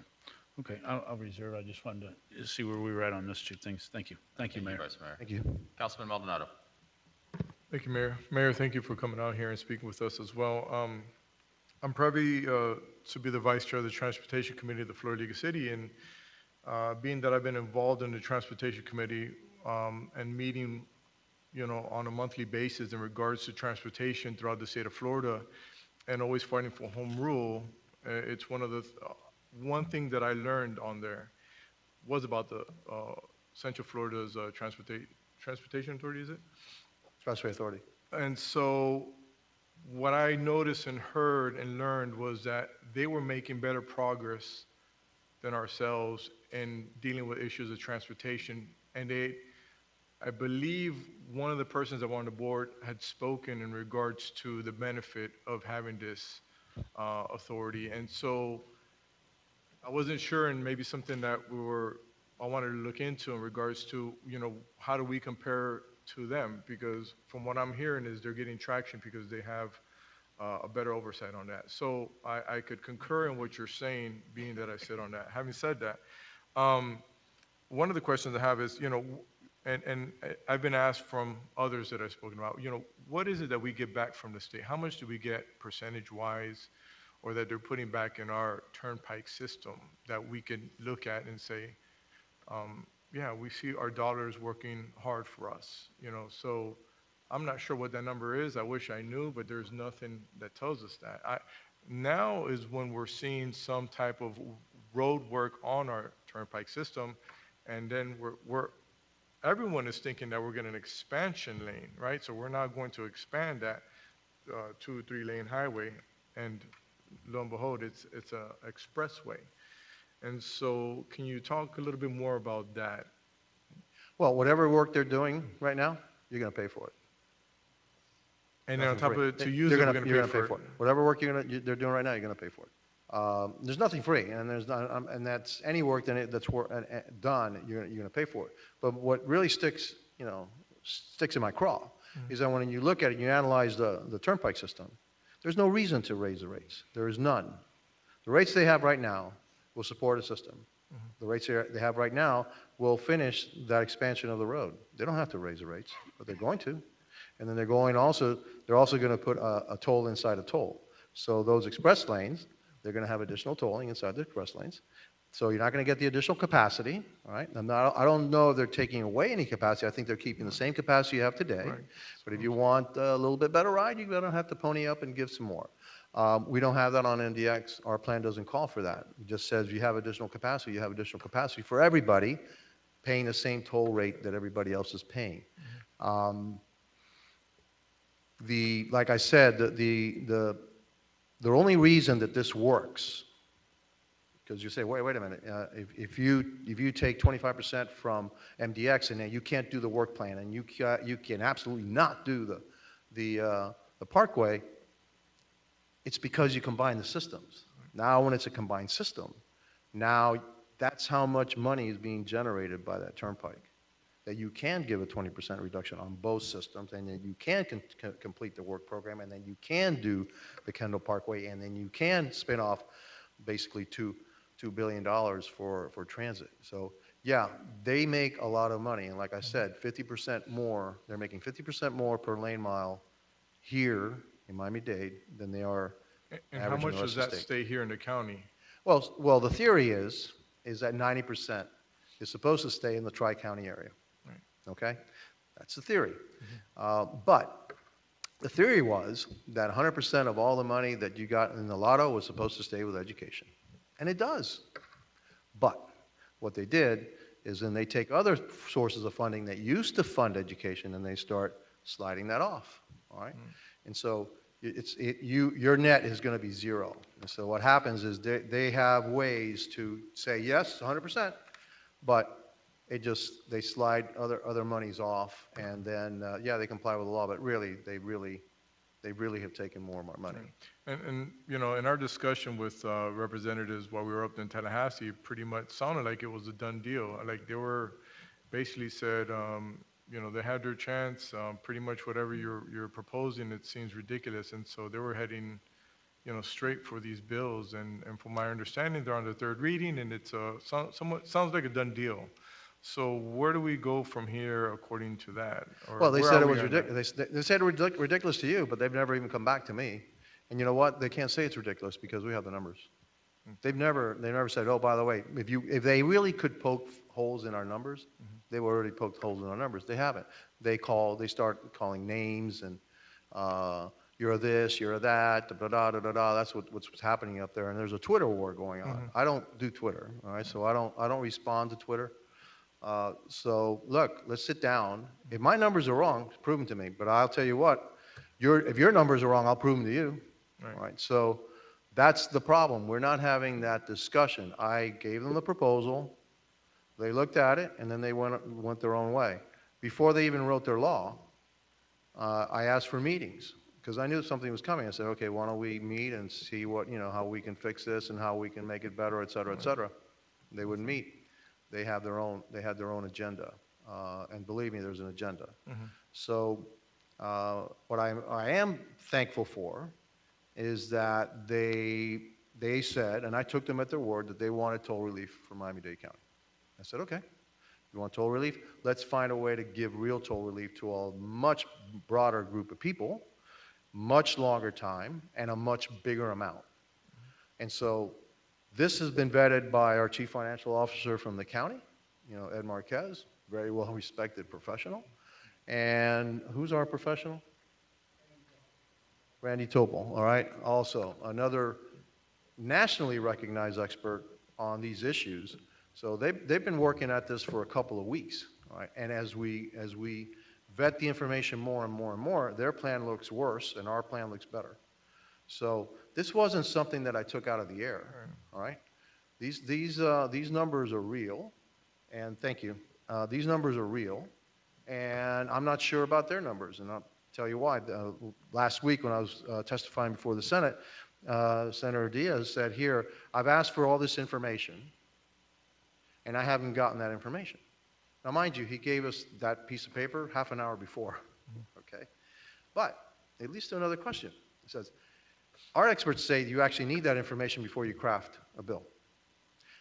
okay, I'll reserve. I just wanted to see where we were at on those 2 things. Thank you. Thank you, Mayor. Vice Mayor. Thank you. Councilman Maldonado. Thank you, Mayor. Mayor, thank you for coming out here and speaking with us as well. I'm probably to be the Vice Chair of the Transportation Committee of the Florida League of City, and being that I've been involved in the Transportation Committee and meeting, on a monthly basis in regards to transportation throughout the state of Florida, and always fighting for home rule, it's one thing that I learned on there was about the Central Florida's Transportation Authority, is it? Expressway Authority. And so what I noticed and heard and learned was that they were making better progress than ourselves in dealing with issues of transportation. And I believe one of the persons that were on the board had spoken in regards to the benefit of having this authority. And so I wasn't sure, and maybe something that I wanted to look into in regards to, how do we compare to them? Because from what I'm hearing is they're getting traction because they have a better oversight on that. So I could concur in what you're saying, being that I sit on that. Having said that, one of the questions I have is, and I've been asked from others that I've spoken about, what is it that we get back from the state? How much do we get percentage-wise, or that they're putting back in our turnpike system that we can look at and say, yeah, we see our dollars working hard for us, So I'm not sure what that number is. I wish I knew, but there's nothing that tells us that. Now is when we're seeing some type of road work on our turnpike system, and then everyone is thinking that we're getting an expansion lane, right? So we're not going to expand that 2 or 3 lane highway, and lo and behold, it's a expressway. And so, can you talk a little bit more about that? Well, whatever work they're doing right now, you're going to pay for it. And then on top of it, to use You're it, we're gonna- going you're to gonna pay for it. Whatever work they're doing right now, you're going to pay for it. There's nothing free, and there's not, and that's any work that's done, you're going to pay for it. But what really sticks in my craw is that when you look at it, you analyze the turnpike system, there's no reason to raise the rates. There is none. The rates they have right now will support a system. The rates they have right now will finish that expansion of the road. They don't have to raise the rates, but they're going to. And then they're also going to put a toll inside a toll. So those express lanes, they're going to have additional tolling inside the express lanes. So you're not going to get the additional capacity, all right? I don't know if they're taking away any capacity. I think they're keeping the same capacity you have today. Right. But if you want a little bit better ride, you're going to have to pony up and give some more. We don't have that on MDX. Our plan doesn't call for that. It just says you have additional capacity, you have additional capacity for everybody paying the same toll rate that everybody else is paying. Like I said, the only reason that this works, because you say, wait a minute, if you take 25% from MDX and then you can't do the work plan and you can absolutely not do the Parkway, it's because you combine the systems. Now when it's a combined system, now that's how much money is being generated by that turnpike. That you can give a 20% reduction on both systems, and then you can complete the work program, and then you can do the Kendall Parkway, and then you can spin off basically $2 billion for transit. So yeah, they make a lot of money, and like I said, 50% more, they're making 50% more per lane mile here in Miami-Dade than they are And how average in much the does rest of that the state. stay here in the county? Well, the theory is that 90% is supposed to stay in the Tri-County area. Right. Okay? That's the theory. But the theory was that 100% of all the money that you got in the lotto was supposed to stay with education. And it does. But what they did is then they take other sources of funding that used to fund education and they start sliding that off. All right? And so your net is going to be zero. And so what happens is they have ways to say yes, 100%, but they slide other monies off, and then yeah, they comply with the law, but really they really have taken more and more money. And in our discussion with representatives while we were up in Tallahassee, it pretty much sounded like it was a done deal. Like they were basically said, they had their chance. Pretty much whatever you're proposing, it seems ridiculous, and so they were heading, straight for these bills. And from my understanding, they're on the third reading, and it's somewhat sounds like a done deal. So where do we go from here according to that? Or Well, they where said are it we was on that? ridiculous. They said it was ridiculous to you, but they've never even come back to me. And you know what? They can't say it's ridiculous because we have the numbers. They never said, oh, by the way, if they really could poke holes in our numbers, they would already poked holes in our numbers. They haven't. They start calling names and you're this, you're that, da da da da da. That's what's happening up there. And there's a Twitter war going on. I don't do Twitter, all right? So I don't respond to Twitter. So look, let's sit down. If my numbers are wrong, prove them to me. But I'll tell you what, if your numbers are wrong, I'll prove them to you. Right. All right. So that's the problem. We're not having that discussion. I gave them the proposal. They looked at it, and then they went their own way. Before they even wrote their law, I asked for meetings because I knew something was coming. I said, okay, why don't we meet and see how we can fix this and how we can make it better, et cetera, et cetera. They wouldn't meet. They had their own agenda, and believe me, there's an agenda. So what I am thankful for is that they said, and I took them at their word, that they wanted toll relief for Miami-Dade County. I said, okay, you want toll relief? Let's find a way to give real toll relief to a much broader group of people, much longer time, and a much bigger amount. And so this has been vetted by our chief financial officer from the county, Ed Marquez, very well-respected professional. And who's our professional? Randy Topol, all right? Also, another nationally recognized expert on these issues. So they've been working at this for a couple of weeks, all right? And as we vet the information more and more and more, their plan looks worse and our plan looks better. So this wasn't something that I took out of the air, all right? These numbers are real, and thank you. These numbers are real, and I'm not sure about their numbers, and I'll tell you why. Last week when I was testifying before the Senate, Senator Diaz said, here, I've asked for all this information, and I haven't gotten that information. Now, mind you, he gave us that piece of paper half an hour before, okay? But it leads to another question. It says, our experts say you actually need that information before you craft a bill.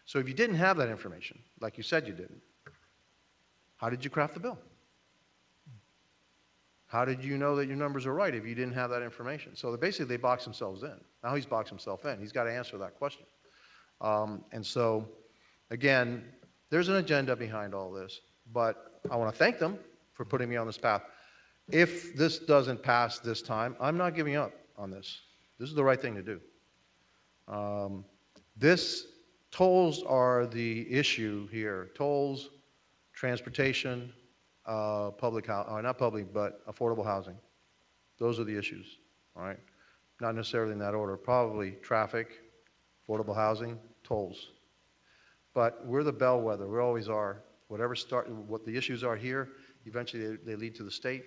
So if you didn't have that information, like you said you didn't, how did you craft the bill? How did you know that your numbers are right if you didn't have that information? So basically, they boxed themselves in. Now he's boxed himself in. He's got to answer that question. And so, again, there's an agenda behind all this, but I want to thank them for putting me on this path. If this doesn't pass this time, I'm not giving up on this. This is the right thing to do. Tolls are the issue here. Tolls, transportation, not public, but affordable housing. Those are the issues, all right? Not necessarily in that order. Probably traffic, affordable housing, tolls. But we're the bellwether. We always are. What the issues are here, eventually they lead to the state.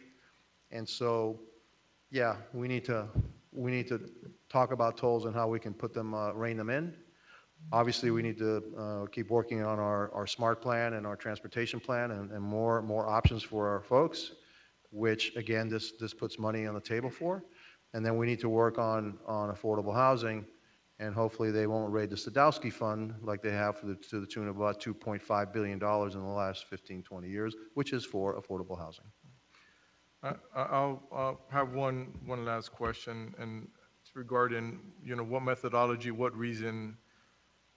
And so, yeah, we need to talk about tolls and how we can put them, rein them in. Obviously, we need to keep working on our SMART plan and our transportation plan and more options for our folks, which, again, this puts money on the table for. And then we need to work on affordable housing, and hopefully they won't raid the Sadowski Fund like they have to the tune of about $2.5 billion in the last 15, 20 years, which is for affordable housing. I'll have one last question, and it's regarding, what methodology, what reason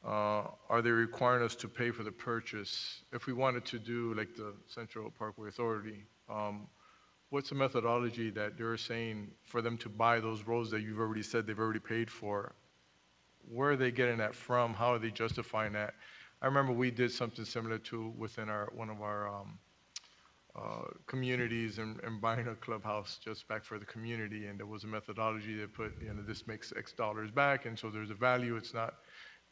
are they requiring us to pay for the purchase? If we wanted to do like the Central Parkway Authority, what's the methodology that they're saying for them to buy those roads that you've already said they've already paid for? Where are they getting that from? How are they justifying that? I remember we did something similar to within one of our communities and buying a clubhouse just back for the community, and there was a methodology that put, this makes X dollars back, and so there's a value. It's not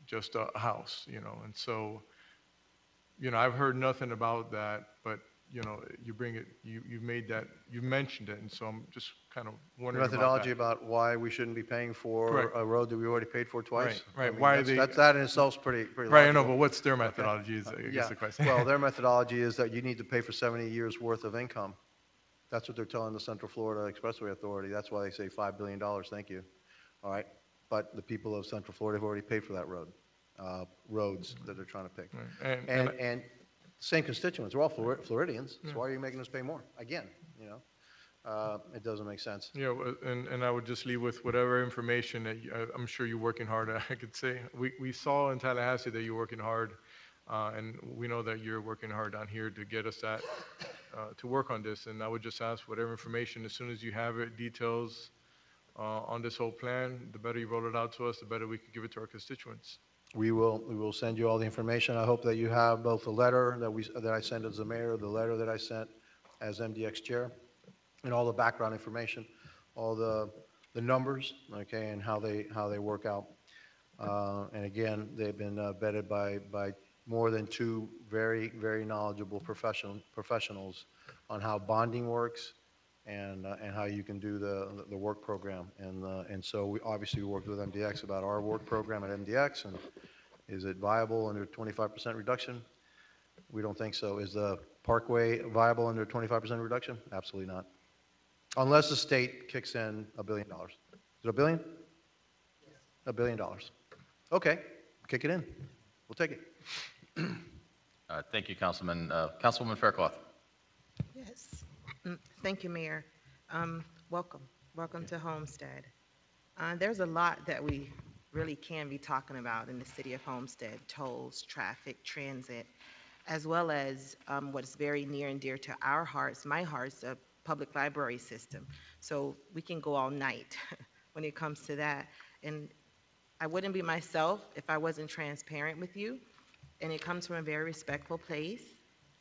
just a house, and so, I've heard nothing about that, but, you bring it, you've mentioned it, and so I'm just kind of wondering Methodology about about why we shouldn't be paying for Correct. a road that we already paid for twice? Right. I mean, Why are they? that in itself is pretty Right, I know, logical. but what's their methodology is, I guess, Yeah, the question. well, their methodology is that you need to pay for 70 years' worth of income. That's what they're telling the Central Florida Expressway Authority. That's why they say $5 billion, thank you. All right? But the people of Central Florida have already paid for that road, roads that they're trying to pick. Right. And same constituents, we're all Floridians, so why are you making us pay more? Again, it doesn't make sense. Yeah, and I would just leave with whatever information that I'm sure you're working hard. I could say we saw in Tallahassee that you're working hard, and we know that you're working hard down here to get us that to work on this. And I would just ask whatever information, as soon as you have it, details on this whole plan, the better you roll it out to us, the better we can give it to our constituents. We will send you all the information. I hope that you have both the letter that I sent as the mayor, the letter that I sent as MDX chair, and all the background information, all the numbers, okay, and how they work out. And again, they've been vetted by more than two very, very knowledgeable professionals on how bonding works and how you can do the work program. And so we obviously worked with MDX about our work program at MDX, and is it viable under 25% reduction? We don't think so. Is the Parkway viable under 25% reduction? Absolutely not. Unless the state kicks in $1 billion. Is it $1 billion? Yes. $1 billion. Okay, kick it in. We'll take it. Thank you, Councilman. Councilwoman Faircloth. Yes. Thank you, Mayor. Welcome to Homestead. There's a lot that we really can be talking about in the city of Homestead: tolls, traffic, transit. as well as what's very near and dear to our hearts, my heart's a public library system. So we can go all night when it comes to that. And I wouldn't be myself if I wasn't transparent with you. And it comes from a very respectful place.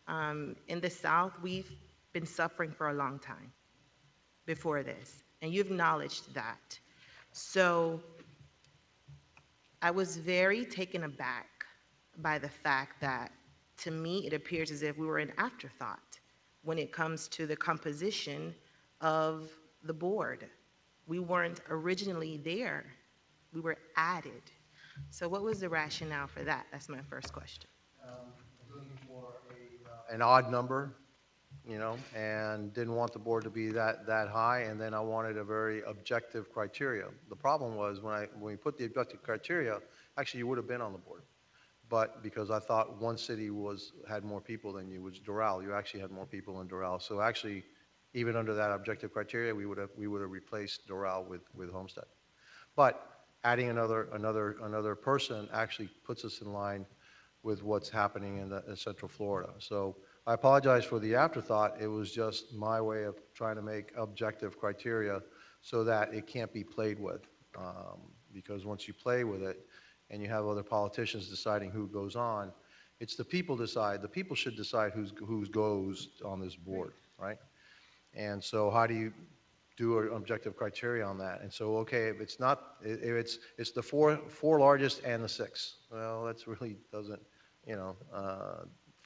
In the South, we've been suffering for a long time before this, and you've acknowledged that. So I was very taken aback by the fact that, to me, it appears as if we were an afterthought when it comes to the composition of the board. We weren't originally there. We were added. So what was the rationale for that? That's my first question. An odd number, you know, and didn't want the board to be that high, and then I wanted a very objective criteria. The problem was when we put the objective criteria, actually you would have been on the board. But because I thought one city had more people than you, was Doral. You actually had more people in Doral. So actually, even under that objective criteria, we would have replaced Doral with Homestead. But adding another person actually puts us in line with what's happening in Central Florida. So I apologize for the afterthought. It was just my way of trying to make objective criteria so that it can't be played with. Because once you play with it and you have other politicians deciding who goes on, it's the people decide. The people should decide who goes on this board, right? And so how do you do an objective criteria on that? And so, okay, if it's not, if it's the four largest and the six, well, that's really doesn't, you know,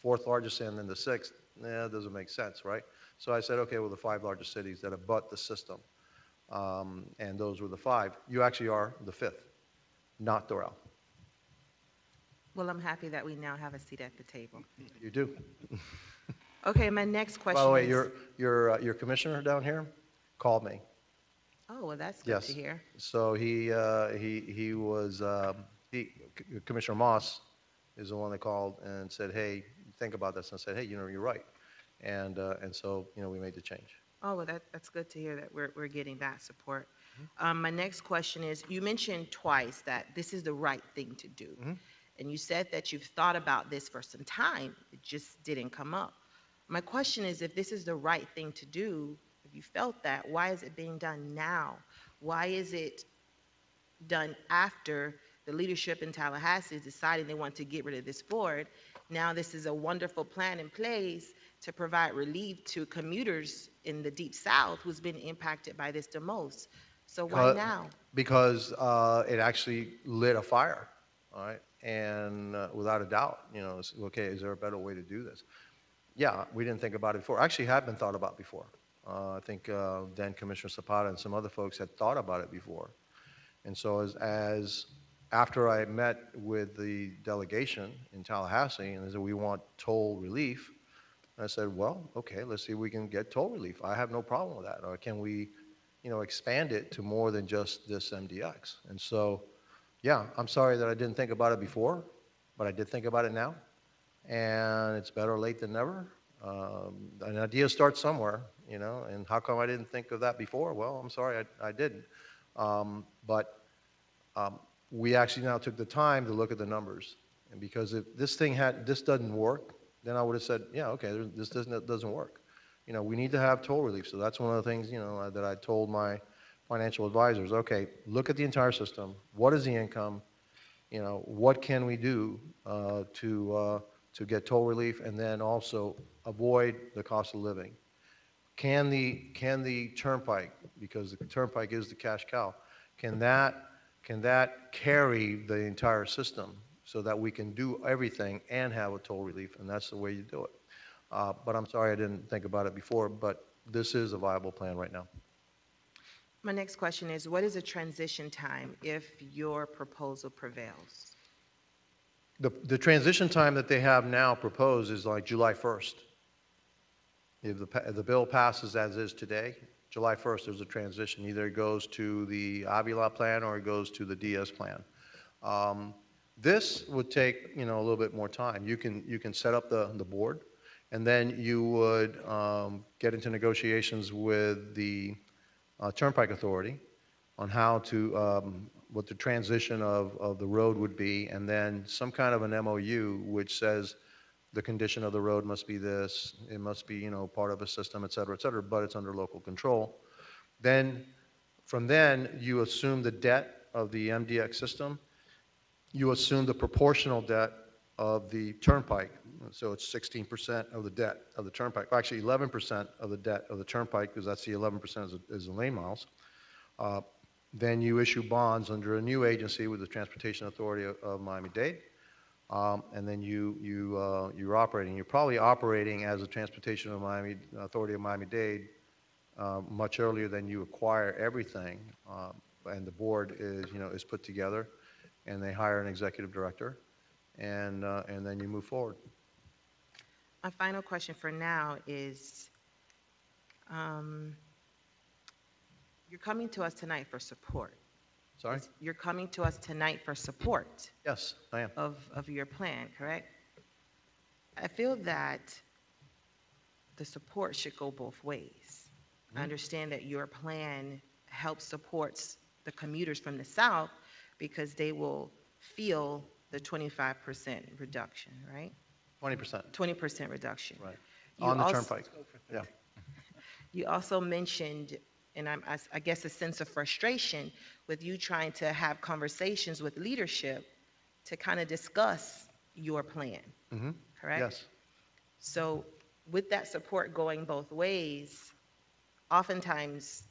fourth largest and then the sixth, it doesn't make sense, right? So I said, okay, well, the 5 largest cities that abut the system, and those were the 5. You actually are the 5th, not Doral. Well, I'm happy that we now have a seat at the table. You do. Okay, my next question By the way, is... your commissioner down here called me. Oh, well, that's good Yes. to hear. So Commissioner Moss is the one that called and said, hey, think about this. And I said, hey, you know, you're right. And so, you know, we made the change. Oh, well, that's good to hear that we're getting that support. My next question is, you mentioned twice that this is the right thing to do. And you said that you've thought about this for some time. It just didn't come up. My question is, if this is the right thing to do, if you felt that, why is it being done now? Why is it done after the leadership in Tallahassee is deciding they want to get rid of this board? Now this is a wonderful plan in place to provide relief to commuters in the Deep South who's been impacted by this the most. So why now? Because it actually lit a fire, all right? And without a doubt, you know, it's, okay, is there a better way to do this? Yeah, we didn't think about it before. Actually, had been thought about before. I think then Commissioner Zapata and some other folks had thought about it before. And so as after I met with the delegation in Tallahassee and they said, we want toll relief, I said, well, okay, let's see if we can get toll relief. I have no problem with that. Or can we, you know, expand it to more than just this MDX? And so, yeah, I'm sorry that I didn't think about it before, but I did think about it now. And it's better late than never. An idea starts somewhere, you know, and how come I didn't think of that before? Well, I'm sorry, I didn't. But we actually now took the time to look at the numbers. And because if this doesn't work, then I would have said, yeah, okay, this doesn't work. You know, we need to have toll relief. So that's one of the things, you know, that I told my financial advisors. Okay, look at the entire system. What is the income? You know, what can we do to get toll relief and then also avoid the cost of living? Can the turnpike, because the turnpike is the cash cow, can that carry the entire system so that we can do everything and have a toll relief? And that's the way you do it. But I'm sorry I didn't think about it before, but this is a viable plan right now. My next question is, what is the transition time if your proposal prevails? The transition time that they have now proposed is like July 1st. If the bill passes as is today, July 1st, there's a transition. Either it goes to the Avila plan or it goes to the Diaz plan. This would take, you know, a little bit more time. You can set up the board, and then you would get into negotiations with the Turnpike Authority on how to, what the transition of the road would be, and then some kind of an MOU which says the condition of the road must be this, it must be, part of a system, et cetera, but it's under local control. Then, from then, you assume the debt of the MDX system, you assume the proportional debt of the turnpike. So it's 16% of the debt of the turnpike, actually 11% of the debt of the turnpike, because that's the 11% is the lane miles. Then you issue bonds under a new agency with the Transportation Authority of Miami-Dade. And then you're operating. You're probably operating as a Transportation Authority of Miami-Dade much earlier than you acquire everything. And the board is put together, and they hire an executive director, and then you move forward. My final question for now is, you're coming to us tonight for support. Sorry? You're coming to us tonight for support Yes, I am. of your plan, correct? I feel that the support should go both ways. I understand that your plan helps supports the commuters from the south because they will feel the 25% reduction, right? 20%, 20% reduction. right. You On the also- turnpike, yeah. You also mentioned, and I guess a sense of frustration with you trying to have conversations with leadership to kind of discuss your plan, correct? Yes. So with that support going both ways, oftentimes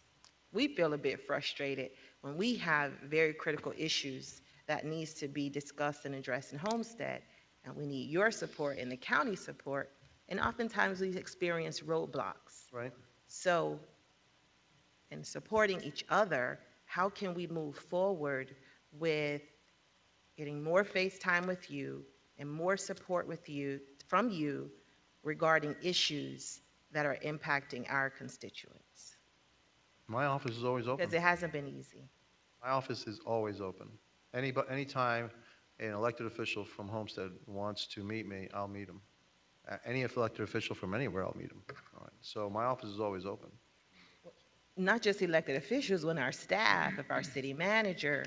we feel a bit frustrated when we have very critical issues that needs to be discussed and addressed in Homestead, and we need your support and the county support, and oftentimes we experience roadblocks. Right. So in supporting each other, how can we move forward with getting more face time with you and more support with you, from you, regarding issues that are impacting our constituents? My office is always open. Because it hasn't been easy. My office is always open. Anytime an elected official from Homestead wants to meet me, I'll meet him. Any elected official from anywhere, I'll meet him. All right. So my office is always open. Not just elected officials, when our staff, if our city manager,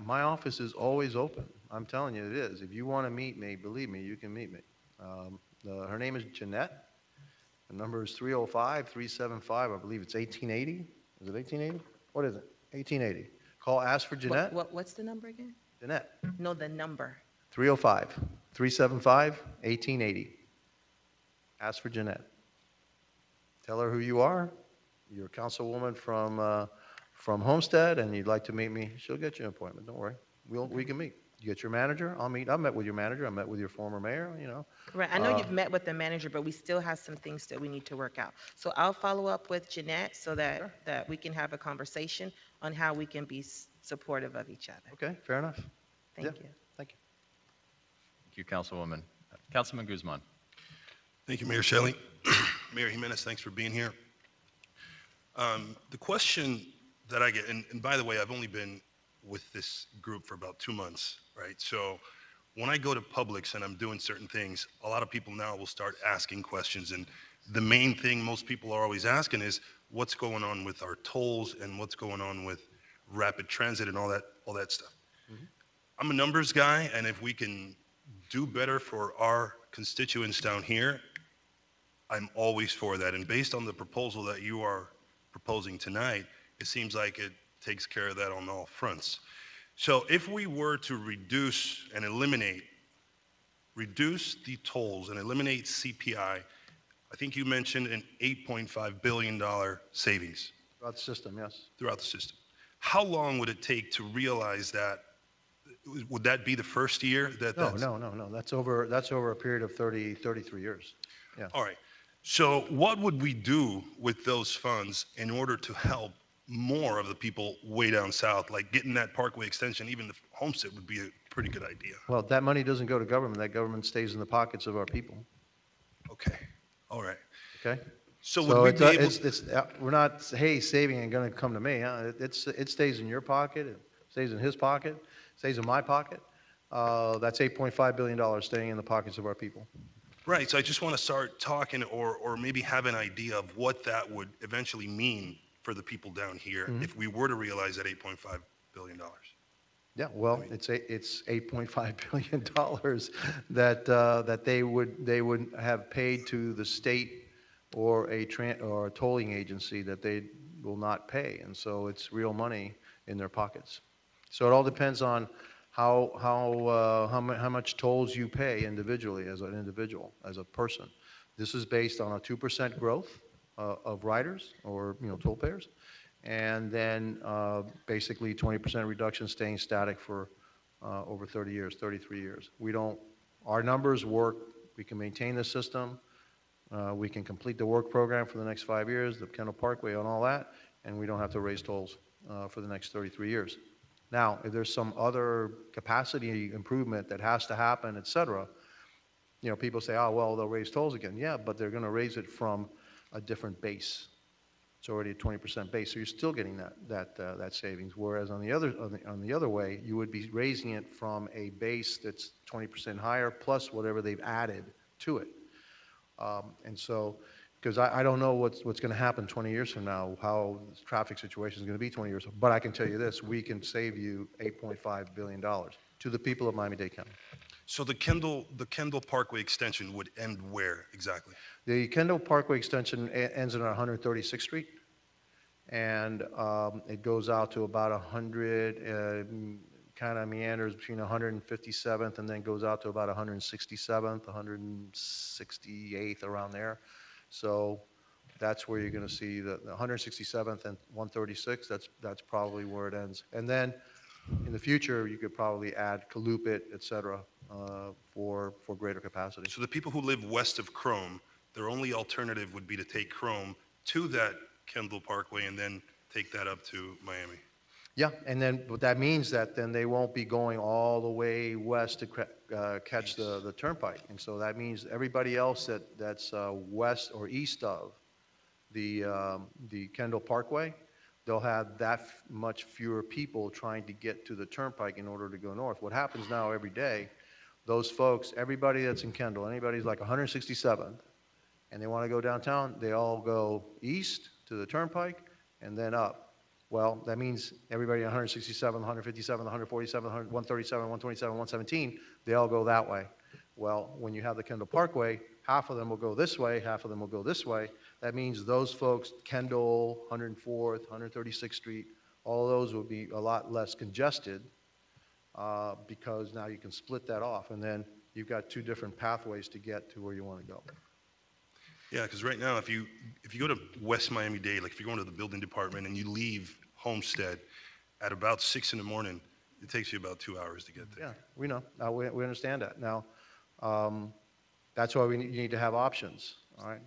My office is always open. I'm telling you, it is. If you want to meet me, believe me, you can meet me. Her name is Jeanette. The number is 305-375, I believe it's 1880. Is it 1880? What is it? 1880. Ask for Jeanette. what's the number again? Jeanette, No, the number. 305-375-1880. Ask for Jeanette. Tell her who you are. You're a councilwoman from Homestead, and you'd like to meet me. She'll get you an appointment. Don't worry. We can meet. You get your manager. I'll meet. I met with your manager. I met with your former mayor. Right, I know you've met with the manager, but we still have some things that we need to work out. So I'll follow up with Jeanette so that we can have a conversation on how we can be supportive of each other. Okay, fair enough. Thank Yeah. you. Thank you. Thank you, Councilwoman. Councilman Guzman. Thank you, Mayor Shelley. Mayor Jimenez, thanks for being here. The question that I get, and by the way, I've only been with this group for about 2 months, right? So when I go to Publix and I'm doing certain things, a lot of people now will start asking questions. And the main thing most people are always asking is, what's going on with our tolls and what's going on with rapid transit and all that stuff. I'm a numbers guy, and if we can do better for our constituents down here, I'm always for that. And based on the proposal that you are proposing tonight, it seems like it takes care of that on all fronts. So if we were to reduce the tolls and eliminate CPI, I think you mentioned an $8.5 billion savings Throughout the system, yes. throughout the system. How long would it take to realize that? Would that be the first year? No. That's over a period of 33 years. Yeah. All right. So what would we do with those funds in order to help more of the people way down south? Like getting that Parkway extension, even the Homestead would be a pretty good idea. Well, that money doesn't go to government. That government stays in the pockets of our people. Okay. All right. Okay? So So would we be able? we're not, hey, saving ain't going to come to me. Huh? It stays in your pocket. It stays in his pocket. Stays in my pocket. That's $8.5 billion staying in the pockets of our people. Right. So I just want to start talking or maybe have an idea of what that would eventually mean for the people down here if we were to realize that $8.5 billion. Yeah, well, it's $8.5 billion that they would have paid to the state or or a tolling agency that they will not pay. And so it's real money in their pockets. So it all depends on how much tolls you pay individually as an individual, as a person. This is based on a 2% growth of riders or, toll payers. And then basically 20% reduction staying static for over 30 years, 33 years. Our numbers work. We can maintain the system. We can complete the work program for the next 5 years, the Kendall Parkway and all that, and we don't have to raise tolls for the next 33 years. Now, if there's some other capacity improvement that has to happen, et cetera, people say, oh, well, they'll raise tolls again. Yeah, but they're going to raise it from a different base. It's already a 20% base, so you're still getting that savings. Whereas on the other way, you would be raising it from a base that's 20% higher plus whatever they've added to it. And so, because I don't know what's going to happen 20 years from now, how the traffic situation is going to be 20 years. But I can tell you this: we can save you $8.5 billion to the people of Miami-Dade County. So the Kendall Parkway extension would end where exactly? The Kendall Parkway extension ends at 136th Street, and it goes out to about 100, kind of meanders between 157th and then goes out to about 167th, 168th, around there. So that's where you're going to see the 167th and 136th. That's probably where it ends. And then in the future, you could probably add Kalupit, et cetera, for greater capacity. So the people who live west of Chrome, their only alternative would be to take Chrome to that Kendall Parkway and then take that up to Miami. Yeah, and then what that means that then they won't be going all the way west to catch the turnpike. And so that means everybody else that's west or east of the Kendall Parkway, they'll have that much fewer people trying to get to the turnpike in order to go north. What happens now every day, those folks, everybody that's in Kendall, anybody's like 167th, and they want to go downtown, they all go east to the turnpike and then up. Well, that means everybody 167, 157, 147, 137, 127, 117, they all go that way. Well, when you have the Kendall Parkway, half of them will go this way, half of them will go this way. That means those folks, Kendall, 104th, 136th Street, all of those will be a lot less congested because now you can split that off, and then you've got two different pathways to get to where you want to go. Yeah, because right now, if you go to West Miami-Dade, like if you're going to the building department and you leave Homestead at about 6 in the morning, it takes you about 2 hours to get there. Yeah, we know. We understand that. Now, that's why you need to have options, all right?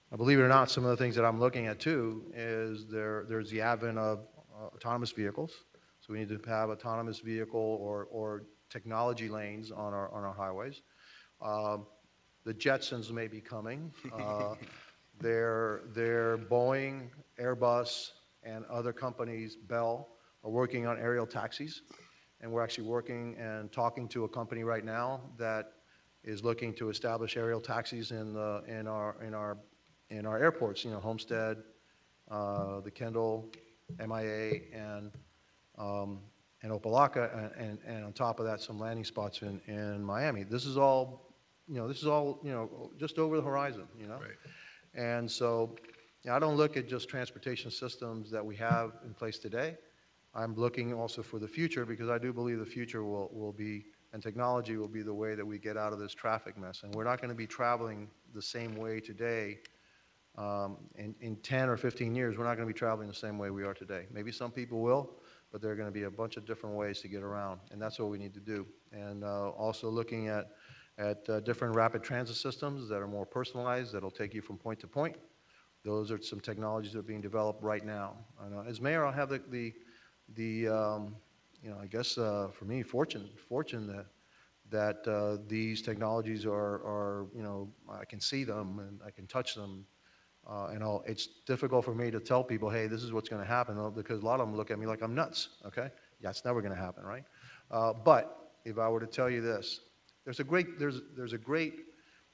Now, believe it or not, some of the things that I'm looking at too is there's the advent of autonomous vehicles. So we need to have autonomous vehicle or technology lanes on our highways. The Jetsons may be coming. They're Boeing, Airbus, and other companies, Bell, are working on aerial taxis. And we're actually working and talking to a company right now that is looking to establish aerial taxis in our airports. Homestead, the Kendall, MIA, and Opa-locka, and on top of that, some landing spots in Miami. This is all just over the horizon, Right. And so I don't look at just transportation systems that we have in place today. I'm looking also for the future, because I do believe the future will be, and technology will be the way that we get out of this traffic mess. And we're not going to be traveling the same way today. In 10 or 15 years, we're not going to be traveling the same way we are today. Maybe some people will, but there are going to be a bunch of different ways to get around, and that's what we need to do. And also looking at different rapid transit systems that are more personalized, that'll take you from point to point. Those are some technologies that are being developed right now. As mayor, I'll have the I guess for me, fortune that these technologies are I can see them and I can touch them. It's difficult for me to tell people, hey, this is what's going to happen, because a lot of them look at me like I'm nuts. Okay, yeah, it's never going to happen, right? But if I were to tell you this, there's a great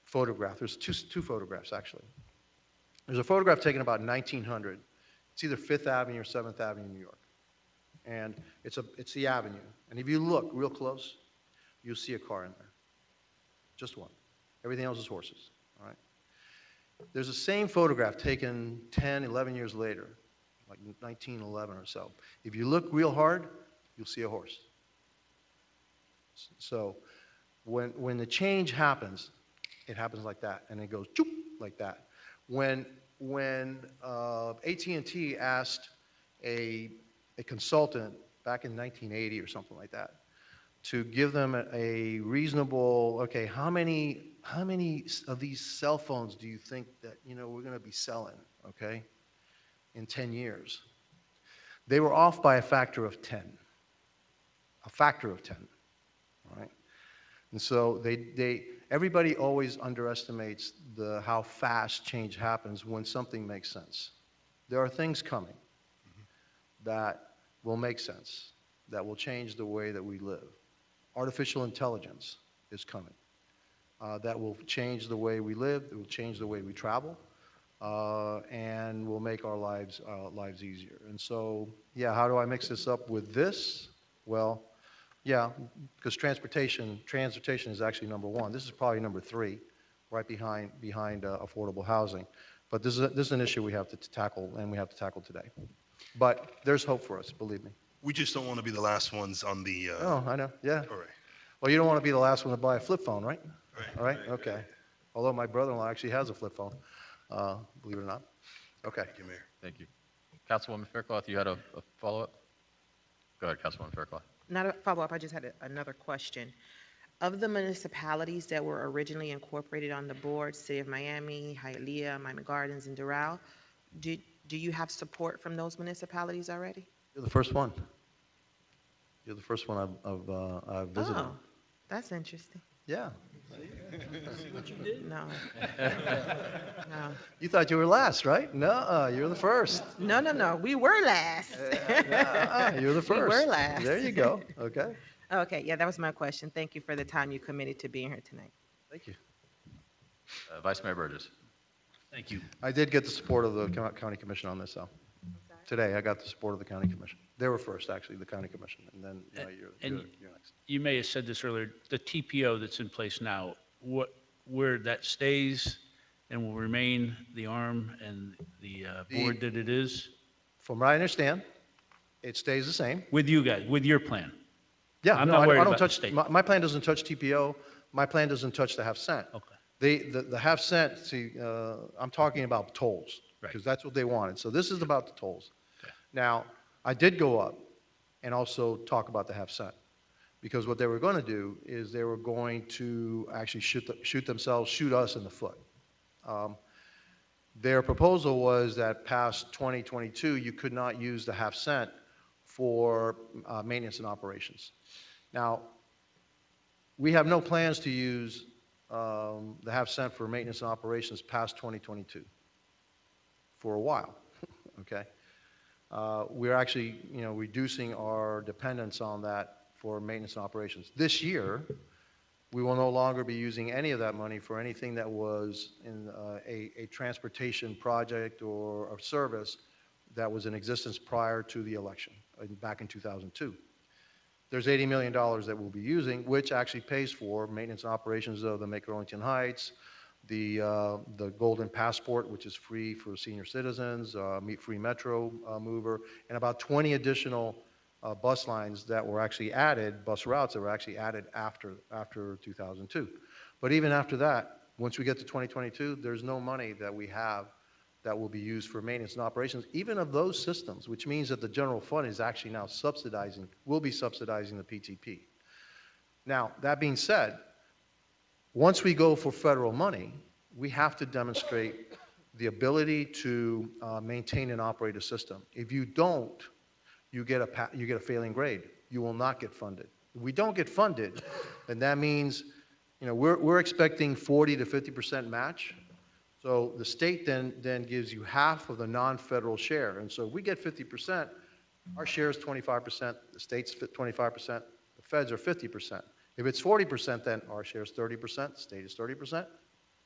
photograph. There's two photographs actually. There's a photograph taken about 1900. It's either 5th Avenue or 7th Avenue, New York. And it's the avenue. And if you look real close, you'll see a car in there. Just one. Everything else is horses, all right? There's the same photograph taken 10, 11 years later, like 1911 or so. If you look real hard, you'll see a horse. So when the change happens, it happens like that, and it goes choop, like that. When AT&T asked a consultant back in 1980 or something like that to give them a reasonable, okay, how many of these cell phones do you think that, we're going to be selling, okay, in 10 years? They were off by a factor of 10. A factor of 10, all right? And so everybody always underestimates how fast change happens when something makes sense. There are things coming that will make sense, that will change the way that we live. Artificial intelligence is coming. That will change the way we live, it will change the way we travel, and will make our lives easier. And so, yeah, how do I mix this up with this? Well, yeah, because transportation is actually number one. This is probably number three, right behind affordable housing. But this is an issue we have to tackle, and we have to tackle today. But there's hope for us, believe me. We just don't want to be the last ones on the. Oh, I know, yeah. All right. Well, you don't want to be the last one to buy a flip phone, right? Right. All right, okay. Although my brother-in-law actually has a flip phone, believe it or not. Okay. Thank you, Mayor. Thank you. Councilwoman Faircloth, you had a follow-up? Go ahead, Councilwoman Faircloth. Not a follow-up, I just had another question. Of the municipalities that were originally incorporated on the board, City of Miami, Hialeah, Miami Gardens, and Doral, do you have support from those municipalities already? You're the first one. You're the first one I've visited. Oh, that's interesting. Yeah. No. No. You thought you were last, right? No, you're the first. No. We were last. You're the first. We were last. There you go. Okay. Okay, yeah, that was my question. Thank you for the time you committed to being here tonight. Thank you. Vice Mayor Burgess. Thank you. I did get the support of the county commission on this, though. Today, I got the support of the county commission. They were first, actually, the county commission, and then you're next. You may have said this earlier, the TPO that's in place now, where that stays and will remain the arm and the board that it is? From what I understand, it stays the same. With you guys, with your plan? Yeah, I'm no, not I worried don't about the touch, state. my plan doesn't touch TPO. My plan doesn't touch the half cent. Okay. The half cent, see, I'm talking about tolls. Right. Because that's what they wanted. So this is about the tolls. Okay. Now, I did go up and also talk about the half cent. Because what they were going to do is they were going to actually shoot us in the foot. Their proposal was that past 2022, you could not use the half cent for maintenance and operations. Now, we have no plans to use the half cent for maintenance and operations past 2022 for a while, okay? We're actually, reducing our dependence on that for maintenance and operations. This year, we will no longer be using any of that money for anything that was in a transportation project or a service that was in existence prior to the election, back in 2002. There's $80 million that we'll be using, which actually pays for maintenance and operations of the Make-Arlington Heights, the Golden Passport, which is free for senior citizens, free Metro mover, and about 20 additional bus lines that were actually added, bus routes that were actually added after 2002. But even after that, once we get to 2022, there's no money that we have that will be used for maintenance and operations, even of those systems, which means that the general fund is actually now will be subsidizing the PTP. Now, that being said, once we go for federal money, we have to demonstrate the ability to maintain and operate a system. If you don't, you get a failing grade. You will not get funded. If we don't get funded, then that means, we're expecting 40 to 50% match. So the state then gives you half of the non-federal share. And so if we get 50%, our share is 25%, the state's 25%, the feds are 50%. If it's 40%, then our share is 30%, the state is 30%,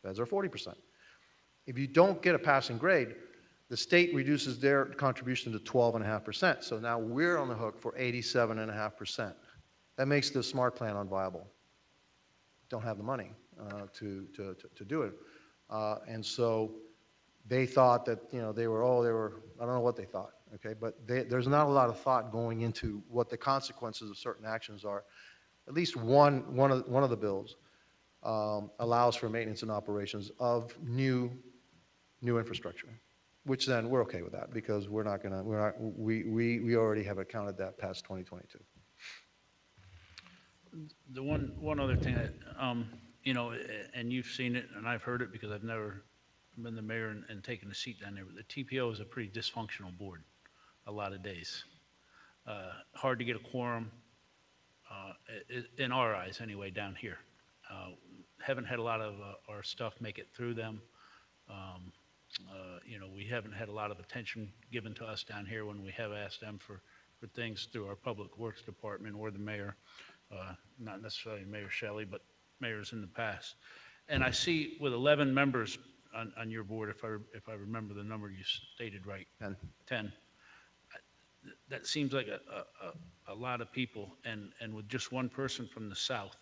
feds are 40%. If you don't get a passing grade, The state reduces their contribution to 12.5%, so now we're on the hook for 87.5%. That makes the SMART plan unviable. Don't have the money to do it. And so they thought that, you know, they were, I don't know what they thought, okay? But there's not a lot of thought going into what the consequences of certain actions are. At least one of the bills allows for maintenance and operations of new infrastructure, which then we're okay with that because we already have accounted that past 2022. The one other thing that, you know, and you've seen it, and I've heard it because I've never been the mayor and taken a seat down there, but the TPO is a pretty dysfunctional board a lot of days. Hard to get a quorum, in our eyes anyway, down here. Haven't had a lot of our stuff make it through them. You know, we haven't had a lot of attention given to us down here when we have asked them for things through our Public Works Department or the mayor. Not necessarily Mayor Shelley, but mayors in the past. And I see with 11 members on your board, if I remember the number you stated right. 10. That seems like a lot of people, and with just one person from the south,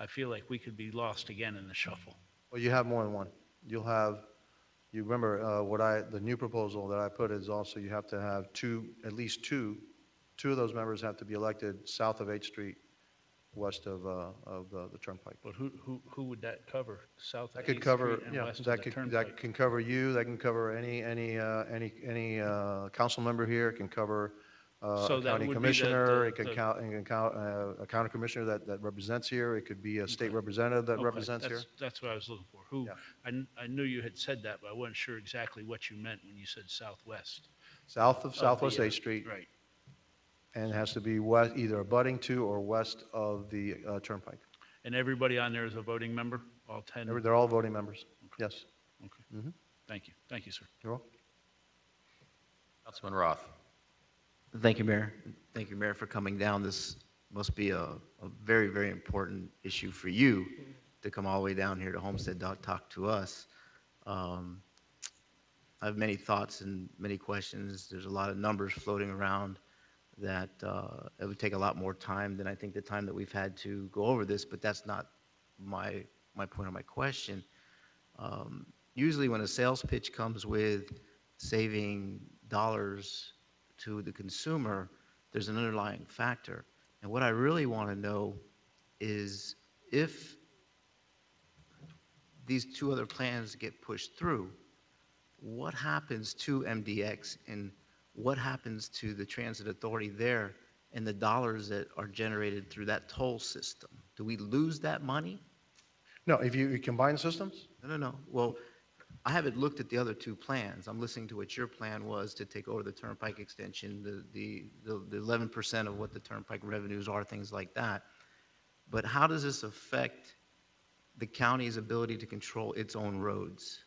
I feel like we could be lost again in the shuffle. Well, you have more than one. You remember the new proposal that I put is also you have to have at least two of those members have to be elected south of 8th Street, west of the Turnpike. But who would that cover? South That of could 8th cover, Street and yeah, west of that the could, Turnpike? that can cover you, that can cover any council member here, it can cover So a that county would be commissioner, the- it can count, a county commissioner that represents here, it could be a state representative that Okay, represents here. That's what I was looking for. Who, Yeah. I knew you had said that, but I wasn't sure exactly what you meant when you said southwest. South of Of Southwest the, 8th Street, Right. and it has to be west, either abutting to or west of the Turnpike. And everybody on there is a voting member, all 10? They're all voting members, yes. Okay. Mhm. Thank you. Thank you, sir. You're welcome. Councilman Roth. Thank you, Mayor. Thank you, Mayor, for coming down. This must be a very, very important issue for you to come all the way down here to Homestead to talk to us. I have many thoughts and many questions. There's a lot of numbers floating around that it would take a lot more time than I think the time that we've had to go over this, but that's not my point of my question. Usually when a sales pitch comes with saving dollars to the consumer, there's an underlying factor. And what I really want to know is if these two other plans get pushed through, what happens to MDX and what happens to the transit authority there and the dollars that are generated through that toll system? Do we lose that money? No, if you combine systems? No. Well, I haven't looked at the other two plans. I'm listening to what your plan was to take over the Turnpike extension, the 11% of what the Turnpike revenues are, things like that. But how does this affect the county's ability to control its own roads?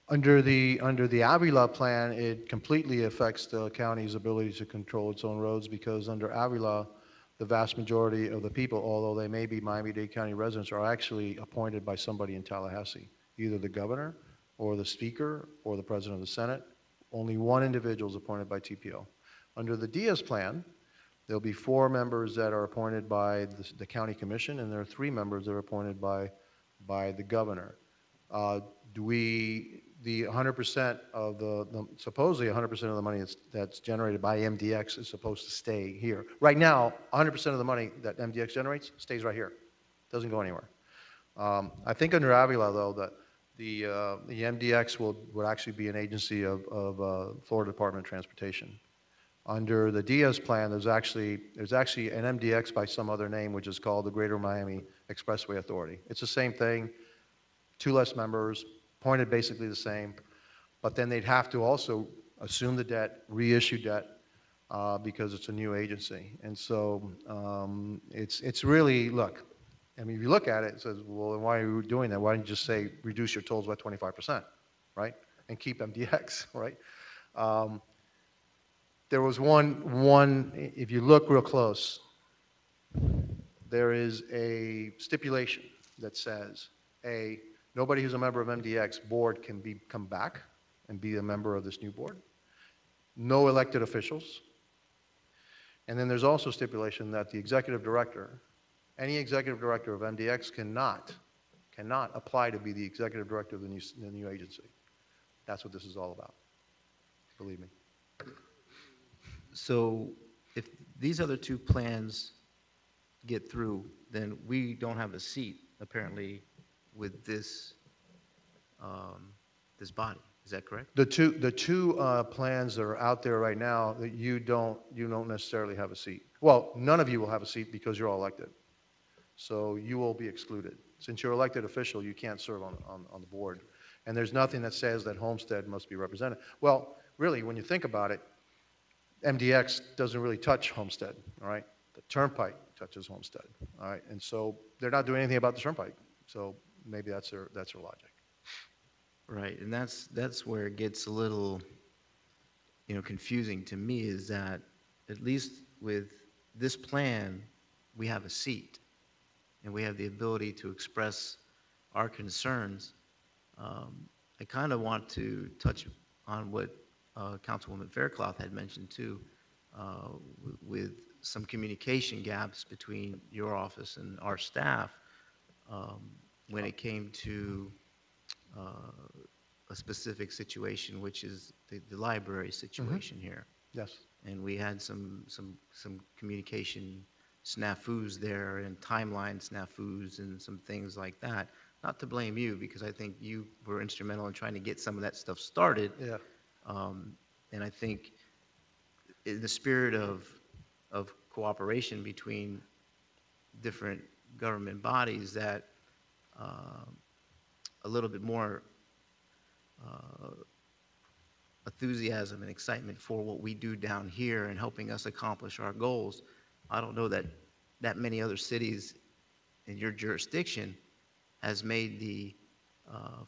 Under the Avila plan, it completely affects the county's ability to control its own roads because under Avila, the vast majority of the people, although they may be Miami-Dade County residents, are actually appointed by somebody in Tallahassee, either the governor or the speaker or the president of the Senate. Only one individual is appointed by TPO. Under the Diaz plan, there'll be 4 members that are appointed by the county commission, and there are 3 members that are appointed by the governor. The 100% of supposedly 100% of the money that's generated by MDX is supposed to stay here. Right now, 100% of the money that MDX generates stays right here. Doesn't go anywhere. I think under Avila, though, that the MDX would actually be an agency of Florida Department of Transportation. Under the Diaz plan, there's actually an MDX by some other name, which is called the Greater Miami Expressway Authority. It's the same thing, 2 less members, appointed basically the same, but then they'd have to also assume the debt, reissue debt, because it's a new agency. And so it's really, look, I mean, if you look at it, it says, well, then why are you doing that? Why don't you just say, reduce your tolls by 25%, right? And keep MDX, right? There was one, if you look real close, there is a stipulation that says, nobody who's a member of MDX board can come back and be a member of this new board. No elected officials. And then there's also stipulation that the executive director, any executive director of MDX cannot apply to be the executive director of the new agency. That's what this is all about. Believe me. So if these other two plans get through, then we don't have a seat, apparently, with this, this body. Is that correct? The two plans that are out there right now, that you don't necessarily have a seat. Well, none of you will have a seat because you're all elected. So you will be excluded. Since you're elected official, you can't serve on the board. And there's nothing that says that Homestead must be represented. Well, really, when you think about it, MDX doesn't really touch Homestead, all right? The Turnpike touches Homestead, all right? And so they're not doing anything about the Turnpike. So maybe that's their logic. Right, and that's where it gets a little, confusing to me, is that at least with this plan, we have a seat, and we have the ability to express our concerns. I kind of want to touch on what Councilwoman Faircloth had mentioned too, with some communication gaps between your office and our staff when it came to a specific situation, which is the library situation here. Yes. And we had some communication snafus there, and timeline snafus and some things like that. Not to blame you, because I think you were instrumental in trying to get some of that stuff started. Yeah. And I think in the spirit of cooperation between different government bodies, that a little bit more enthusiasm and excitement for what we do down here and helping us accomplish our goals. I don't know that many other cities in your jurisdiction has made the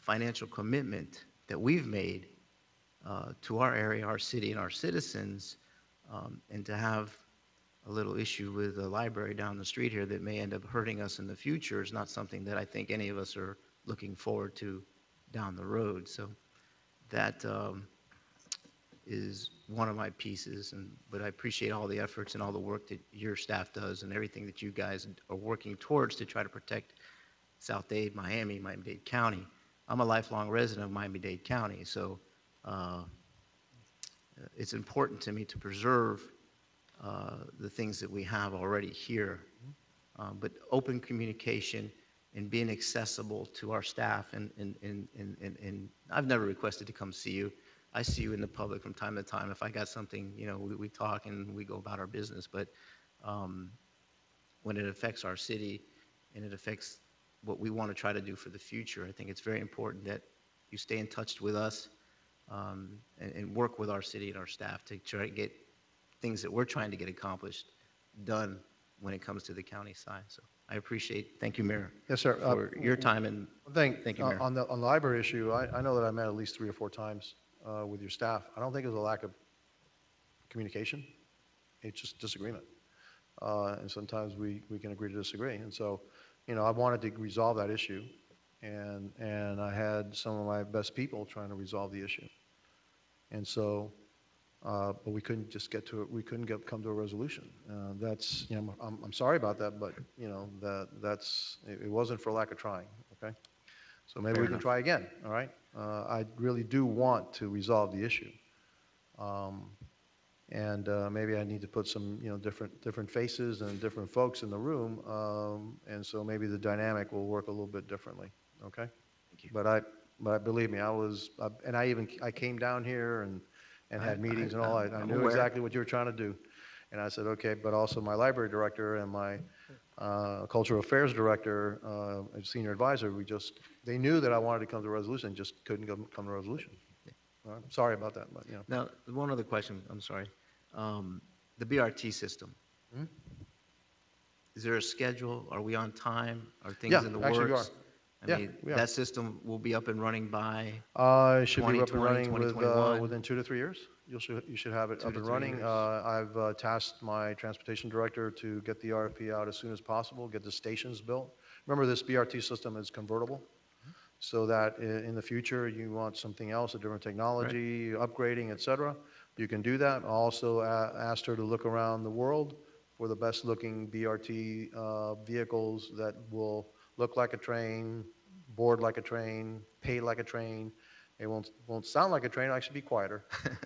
financial commitment that we've made to our area, our city, and our citizens, and to have a little issue with a library down the street here that may end up hurting us in the future is not something that I think any of us are looking forward to down the road. So that is one of my pieces, but I appreciate all the efforts and all the work that your staff does and everything that you guys are working towards to try to protect South-Dade, Miami-Dade County. I'm a lifelong resident of Miami-Dade County, so it's important to me to preserve the things that we have already here. But open communication and being accessible to our staff, and I've never requested to come see you. I see you in the public from time to time. If I got something, we talk and we go about our business. But when it affects our city and it affects what we want to try to do for the future, I think it's very important that you stay in touch with us and work with our city and our staff to try to get things that we're trying to get accomplished done when it comes to the county side. So I appreciate, thank you, Mayor. Yes, sir. For your time, and Thank you, Mayor. On the library issue, I know that I met at least 3 or 4 times with your staff. I don't think it was a lack of communication. It's just disagreement. And sometimes we can agree to disagree. And so, I wanted to resolve that issue. And I had some of my best people trying to resolve the issue. And so, but we couldn't just get to it. We couldn't come to a resolution. That's, I'm sorry about that, but, it wasn't for lack of trying, okay? So maybe we can try again, all right? I really do want to resolve the issue. And maybe I need to put some, different faces and different folks in the room. And so maybe the dynamic will work a little bit differently, okay? Thank you. But believe me, I came down here and had meetings and all. I I'm knew aware. exactly what you were trying to do. And I said, okay, but also my library director and my cultural affairs director, senior advisor, they knew that I wanted to come to a resolution, just couldn't come to a resolution. All right? Sorry about that, but, Now, one other question, I'm sorry. The BRT system. Mhm. Is there a schedule? Are we on time? Are things Yeah, in the actually we works? are. I Yeah, mean, we are. that system will be up and running by, It should be up and 2020, running 2021. within 2 to 3 years. You should have it 2 up to and 3 running. years. I've tasked my transportation director to get the RFP out as soon as possible, get the stations built. Remember, this BRT system is convertible. so that in the future, you want something else, a different technology, upgrading, et cetera, you can do that. I also asked her to look around the world for the best-looking BRT vehicles that will look like a train, board like a train, pay like a train. It won't sound like a train, it'll actually be quieter.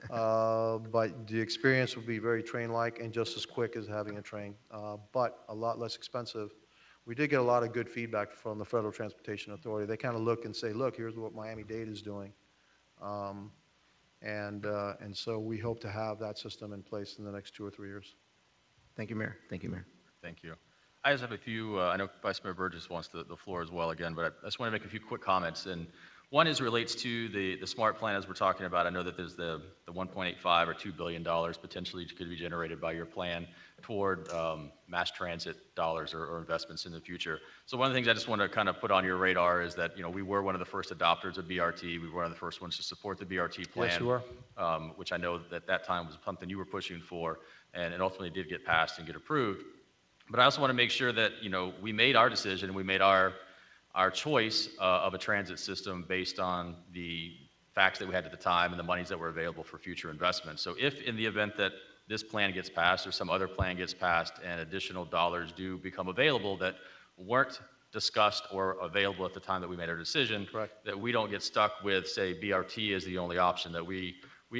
But the experience will be very train-like and just as quick as having a train, but a lot less expensive. We did get a lot of good feedback from the Federal Transportation Authority. They kind of look and say, look, here's what Miami-Dade is doing. And so we hope to have that system in place in the next 2 or 3 years. Thank you, Mayor. Thank you, Mayor. Thank you. I just have a few, I know Vice Mayor Burgess wants the floor as well again, but I just want to make a few quick comments. And one is relates to the SMART plan as we're talking about. I know that there's the 1.85 or $2 billion potentially could be generated by your plan toward mass transit dollars or investments in the future. So one of the things I just want to kind of put on your radar is that, you know, we were one of the first adopters of BRT. We were one of the first ones to support the BRT plan. Yes, you were. Which I know that that time was something you were pushing for, and it ultimately did get passed and get approved. But I also want to make sure that, you know, we made our decision, we made our choice of a transit system based on the facts that we had at the time and the monies that were available for future investments. So if in the event that this plan gets passed or some other plan gets passed and additional dollars do become available that weren't discussed or available at the time that we made our decision, Correct. that we don't get stuck with, say, BRT is the only option, that we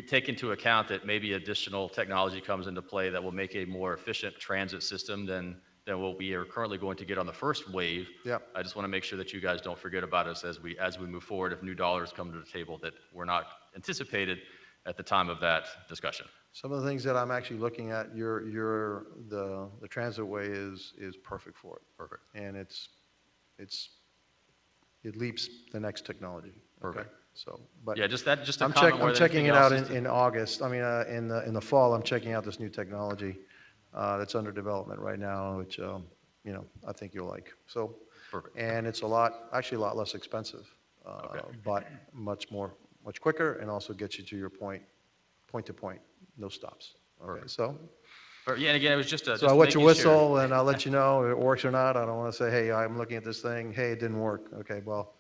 take into account that maybe additional technology comes into play that will make a more efficient transit system than what we are currently going to get on the first wave. Yeah. I just want to make sure that you guys don't forget about us as we move forward, if new dollars come to the table that were not anticipated at the time of that discussion. Some of the things that I'm actually looking at, the transit way is perfect for it. Perfect. And it leaps the next technology. Okay? Perfect. So, but Yeah, just a I'm comment more than checking anything it out else is in August. I mean, in the fall, I'm checking out this new technology that's under development right now, which you know, I think you'll like. So, Perfect. and it's actually a lot less expensive, Okay. but much quicker, and also gets you to your point to point, no stops. Okay, Perfect. so Yeah, and again, it was just a. so I'll wet your whistle and I'll let you know if it works or not. I don't want to say, hey, I'm looking at this thing. Hey, it didn't work. Okay, well,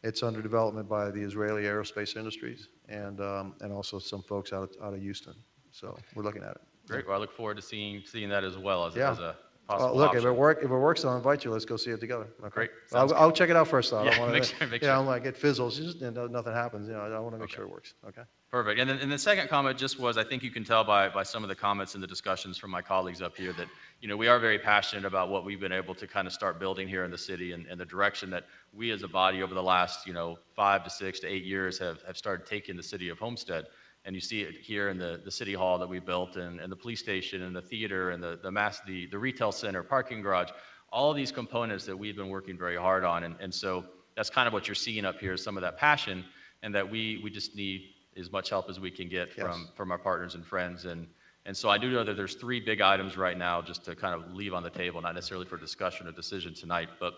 it's under development by the Israeli Aerospace Industries and also some folks out of Houston. So we're looking at it. Great. Well, I look forward to seeing that as well as, Yeah. as a possible Look, option. if it works, I'll invite you. Let's go see it together. Okay? Great. I'll check it out first. Though. I Yeah, don't want make to. sure- make You know, sure. I'm like it fizzles. Nothing happens. You know, I want to make sure it works. Okay. Perfect. And the second comment just was, I think you can tell by some of the comments and the discussions from my colleagues up here that, you know, we are very passionate about what we've been able to kind of start building here in the city and the direction that we as a body over the last, 5 to 6 to 8 years have started taking the city of Homestead. And you see it here in the city hall that we built and the police station and the theater and the retail center, parking garage, all of these components that we've been working very hard on. And so that's kind of what you're seeing up here is some of that passion, and that we just need as much help as we can get from our partners and friends. And so I do know that there's 3 big items right now just to kind of leave on the table, not necessarily for discussion or decision tonight, but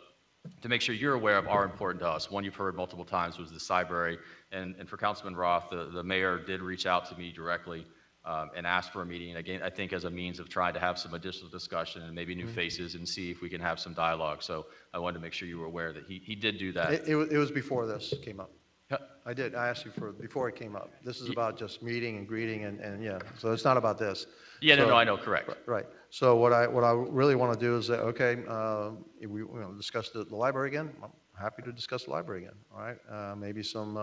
to make sure you're aware of are important to us. One you've heard multiple times was the Cyberary. And for Councilman Roth, the mayor did reach out to me directly and ask for a meeting, again, I think as a means of trying to have some additional discussion and maybe new faces and see if we can have some dialogue. So I wanted to make sure you were aware that he did do that. It was before this came up. Yeah. I did. I asked you before it came up. This is about just meeting and greeting and yeah. So it's not about this. Yeah, So- no, I know, correct. Right. So what I really want to do is say, okay, if we discuss the library again. I'm happy to discuss the library again. All right. Maybe some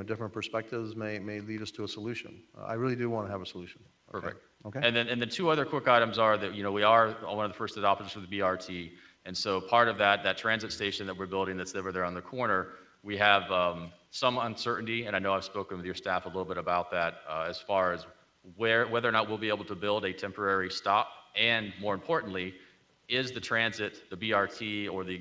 different perspectives may lead us to a solution. I really do want to have a solution. Okay? Perfect. Okay. And then 2 other quick items are that, we are one of the first adopters for the BRT. And so part of that transit station that we're building that's over there on the corner, we have some uncertainty, and I know I've spoken with your staff a little bit about that as far as whether or not we'll be able to build a temporary stop, and more importantly, is the transit, the BRT, or the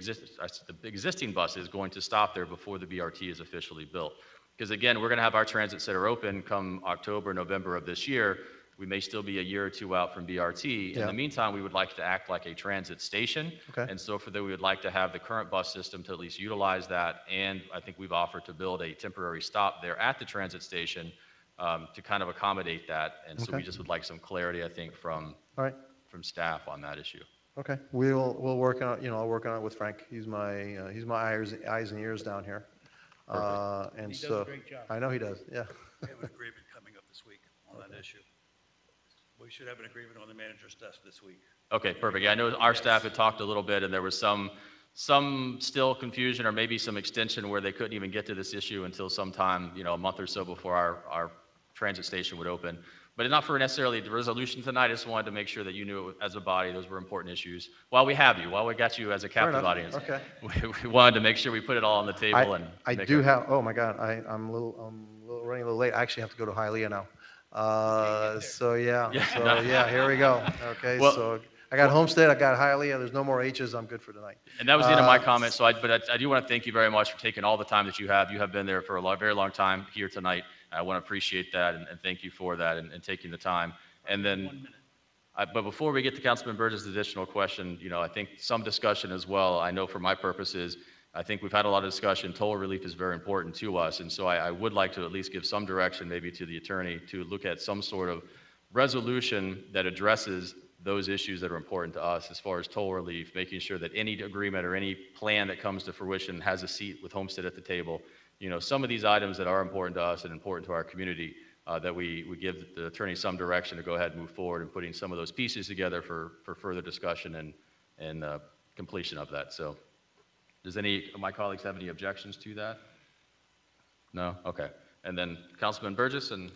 existing buses going to stop there before the BRT is officially built? Because again, we're going to have our transit center open come October, November of this year. We may still be a year or 2 out from BRT. In Yeah. the meantime, we would like to act like a transit station. Okay. And so for that, we would like to have the current bus system to at least utilize that. And I think we've offered to build a temporary stop there at the transit station to kind of accommodate that. And so Okay. we just would like some clarity, I think, from All right. staff on that issue. Okay, we'll work on, I'll work on it with Frank. He's my eyes and ears down here. And He does a so, great job. I know he does, yeah. We have an agreement coming up this week on that issue. We should have an agreement on the manager's desk this week. Okay, perfect. Yeah, I know our staff had talked a little bit, and there was some still confusion or maybe some extension where they couldn't even get to this issue until sometime, a month or so before our transit station would open. But not for necessarily the resolution tonight. I just wanted to make sure that you knew as a body those were important issues. While we have you, while we got you as a captive enough. audience, Okay. we wanted to make sure we put it all on the table. I do have, oh my God, I'm running a little late. I actually have to go to Hialeah now. So yeah, here we go. Okay, Well- so I got Homestead, I got Hialeah, there's no more H's, I'm good for tonight. And that was the end of my comment. But I do want to thank you very much for taking all the time that you have. You have been there for a very long time here tonight. I want to appreciate that and thank you for that and taking the time. And then, but before we get to Councilman Burgess' additional question, I think some discussion as well. I know for my purposes, I think we've had a lot of discussion. Toll relief is very important to us. And so I would like to at least give some direction maybe to the attorney to look at some sort of resolution that addresses those issues that are important to us as far as toll relief, making sure that any agreement or any plan that comes to fruition has a seat with Homestead at the table. Some of these items that are important to us and important to our community, that we give the attorney some direction to go ahead and move forward and putting some of those pieces together for further discussion and completion of that. So does any of my colleagues have any objections to that? No? Okay. And then Councilman Burgess and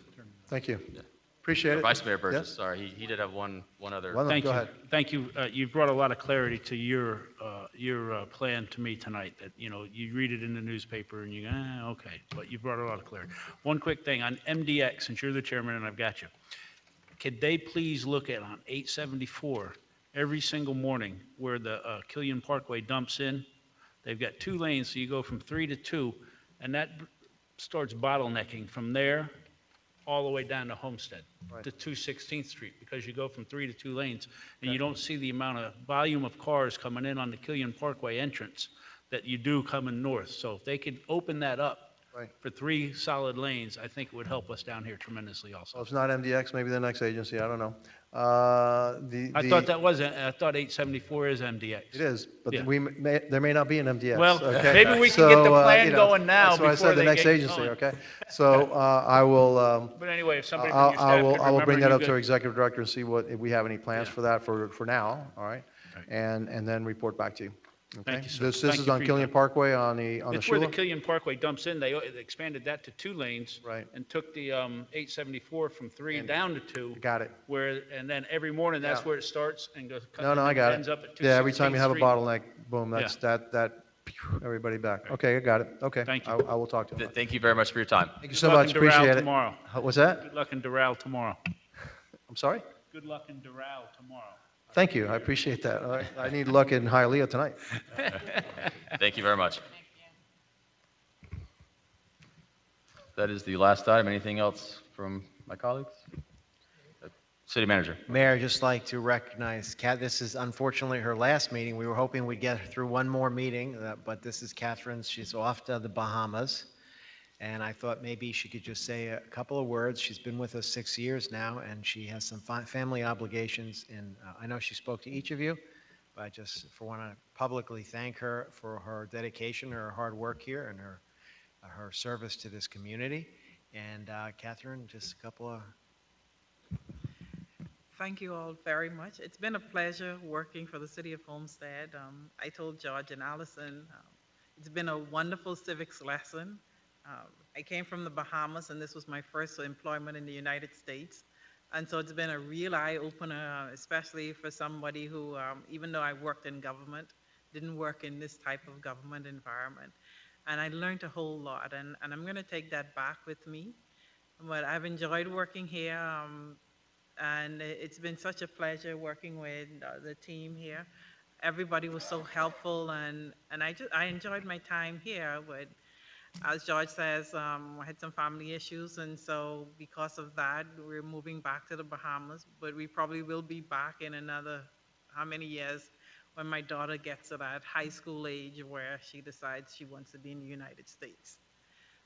Thank you. Yeah. Appreciate it. Vice Mayor Burgess, Yes. sorry, he did have one other. Well, Thank go you. ahead. Thank you. You've brought a lot of clarity to your plan to me tonight, that, you read it in the newspaper and you go, okay, but you brought a lot of clarity. One quick thing on MDX, since you're the chairman and I've got you. Could they please look at on 874 every single morning where the Killian Parkway dumps in? They've got 2 lanes, so you go from 3 to 2, and that starts bottlenecking from there all the way down to Homestead, to 216th Street, because you go from 3 to 2 lanes, and you don't see the amount of volume of cars coming in on the Killian Parkway entrance that you do coming north. So if they could open that up for 3 solid lanes, I think it would help us down here tremendously Well, also. it's not MDX, maybe the next agency, I don't know. I thought that was, I thought 874 is MDX. It is, but Yeah. there may not be an MDX. Well, okay? maybe we can get the plan going now That's why I before said the they next get agency, going. okay? So I will, But anyway, if somebody from your staff I could will bring remember, that you up to good. our executive director and see if we have any plans Yeah. for that for now, all right? Right. And then report back to you. Okay? Thank you, sir. This Thank is you on for your Killian time. Parkway on the It's where the Shula? Killian Parkway dumps in. They expanded that to 2 lanes. Right. And took the 874 from 3 down to 2. Got it. And then every morning, that's Yeah. where it starts and goes. No, I got ends it. up at Yeah, every time you have a 216th Street. bottleneck, boom, that's, everybody back. Okay, I got it, okay. Thank you. I will talk to him. Thank you very much for your time. Thank you Good so luck much, in Doral appreciate it. tomorrow. What's that? Good luck in Doral tomorrow. I'm sorry? Good luck in Doral tomorrow. Thank you, I appreciate that. All right, I need luck in Hialeah tonight. Thank you very much. That is the last item. Anything else from my colleagues? City Manager. Mayor, I'd just like to recognize this is unfortunately her last meeting. We were hoping we'd get her through one more meeting, but this is Catherine's. She's off to the Bahamas. And I thought maybe she could just say a couple of words. She's been with us 6 years now, and she has some family obligations. And I know she spoke to each of you, but I just want to publicly thank her for her dedication, her hard work here, and her service to this community. And Catherine, just a couple of... Thank you all very much. It's been a pleasure working for the City of Homestead. I told George and Allison, it's been a wonderful civics lesson. I came from the Bahamas, and this was my first employment in the United States. And so it's been a real eye-opener, especially for somebody who, even though I worked in government, didn't work in this type of government environment. And I learned a whole lot, and I'm going to take that back with me. But I've enjoyed working here, and it's been such a pleasure working with the team here. Everybody was so helpful, and I enjoyed my time here. But as George says, I had some family issues, and so because of that, we're moving back to the Bahamas. But we probably will be back in another, how many years, when my daughter gets to that high school age where she decides she wants to be in the United States.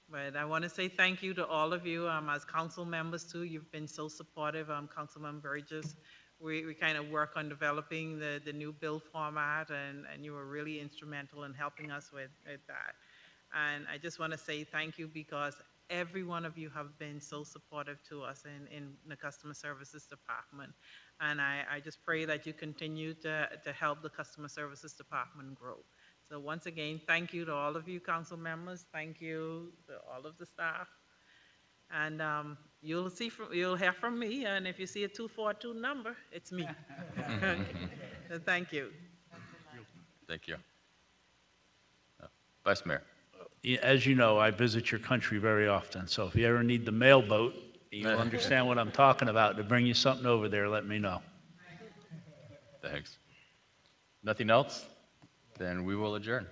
But I want to say thank you to all of you as council members too. You've been so supportive. Councilman Burgess, we kind of work on developing the new bill format, and you were really instrumental in helping us with that. And I just want to say thank you, because every one of you have been so supportive to us in the customer services department. And I just pray that you continue to help the customer services department grow. So once again, thank you to all of you council members. Thank you to all of the staff. And you'll hear from me, and if you see a 242 number, it's me. So thank you. Thank you. Vice Mayor. As you know, I visit your country very often, so if you ever need the mail boat, you'll understand what I'm talking about. To bring you something over there, let me know. Thanks. Nothing else? Then we will adjourn.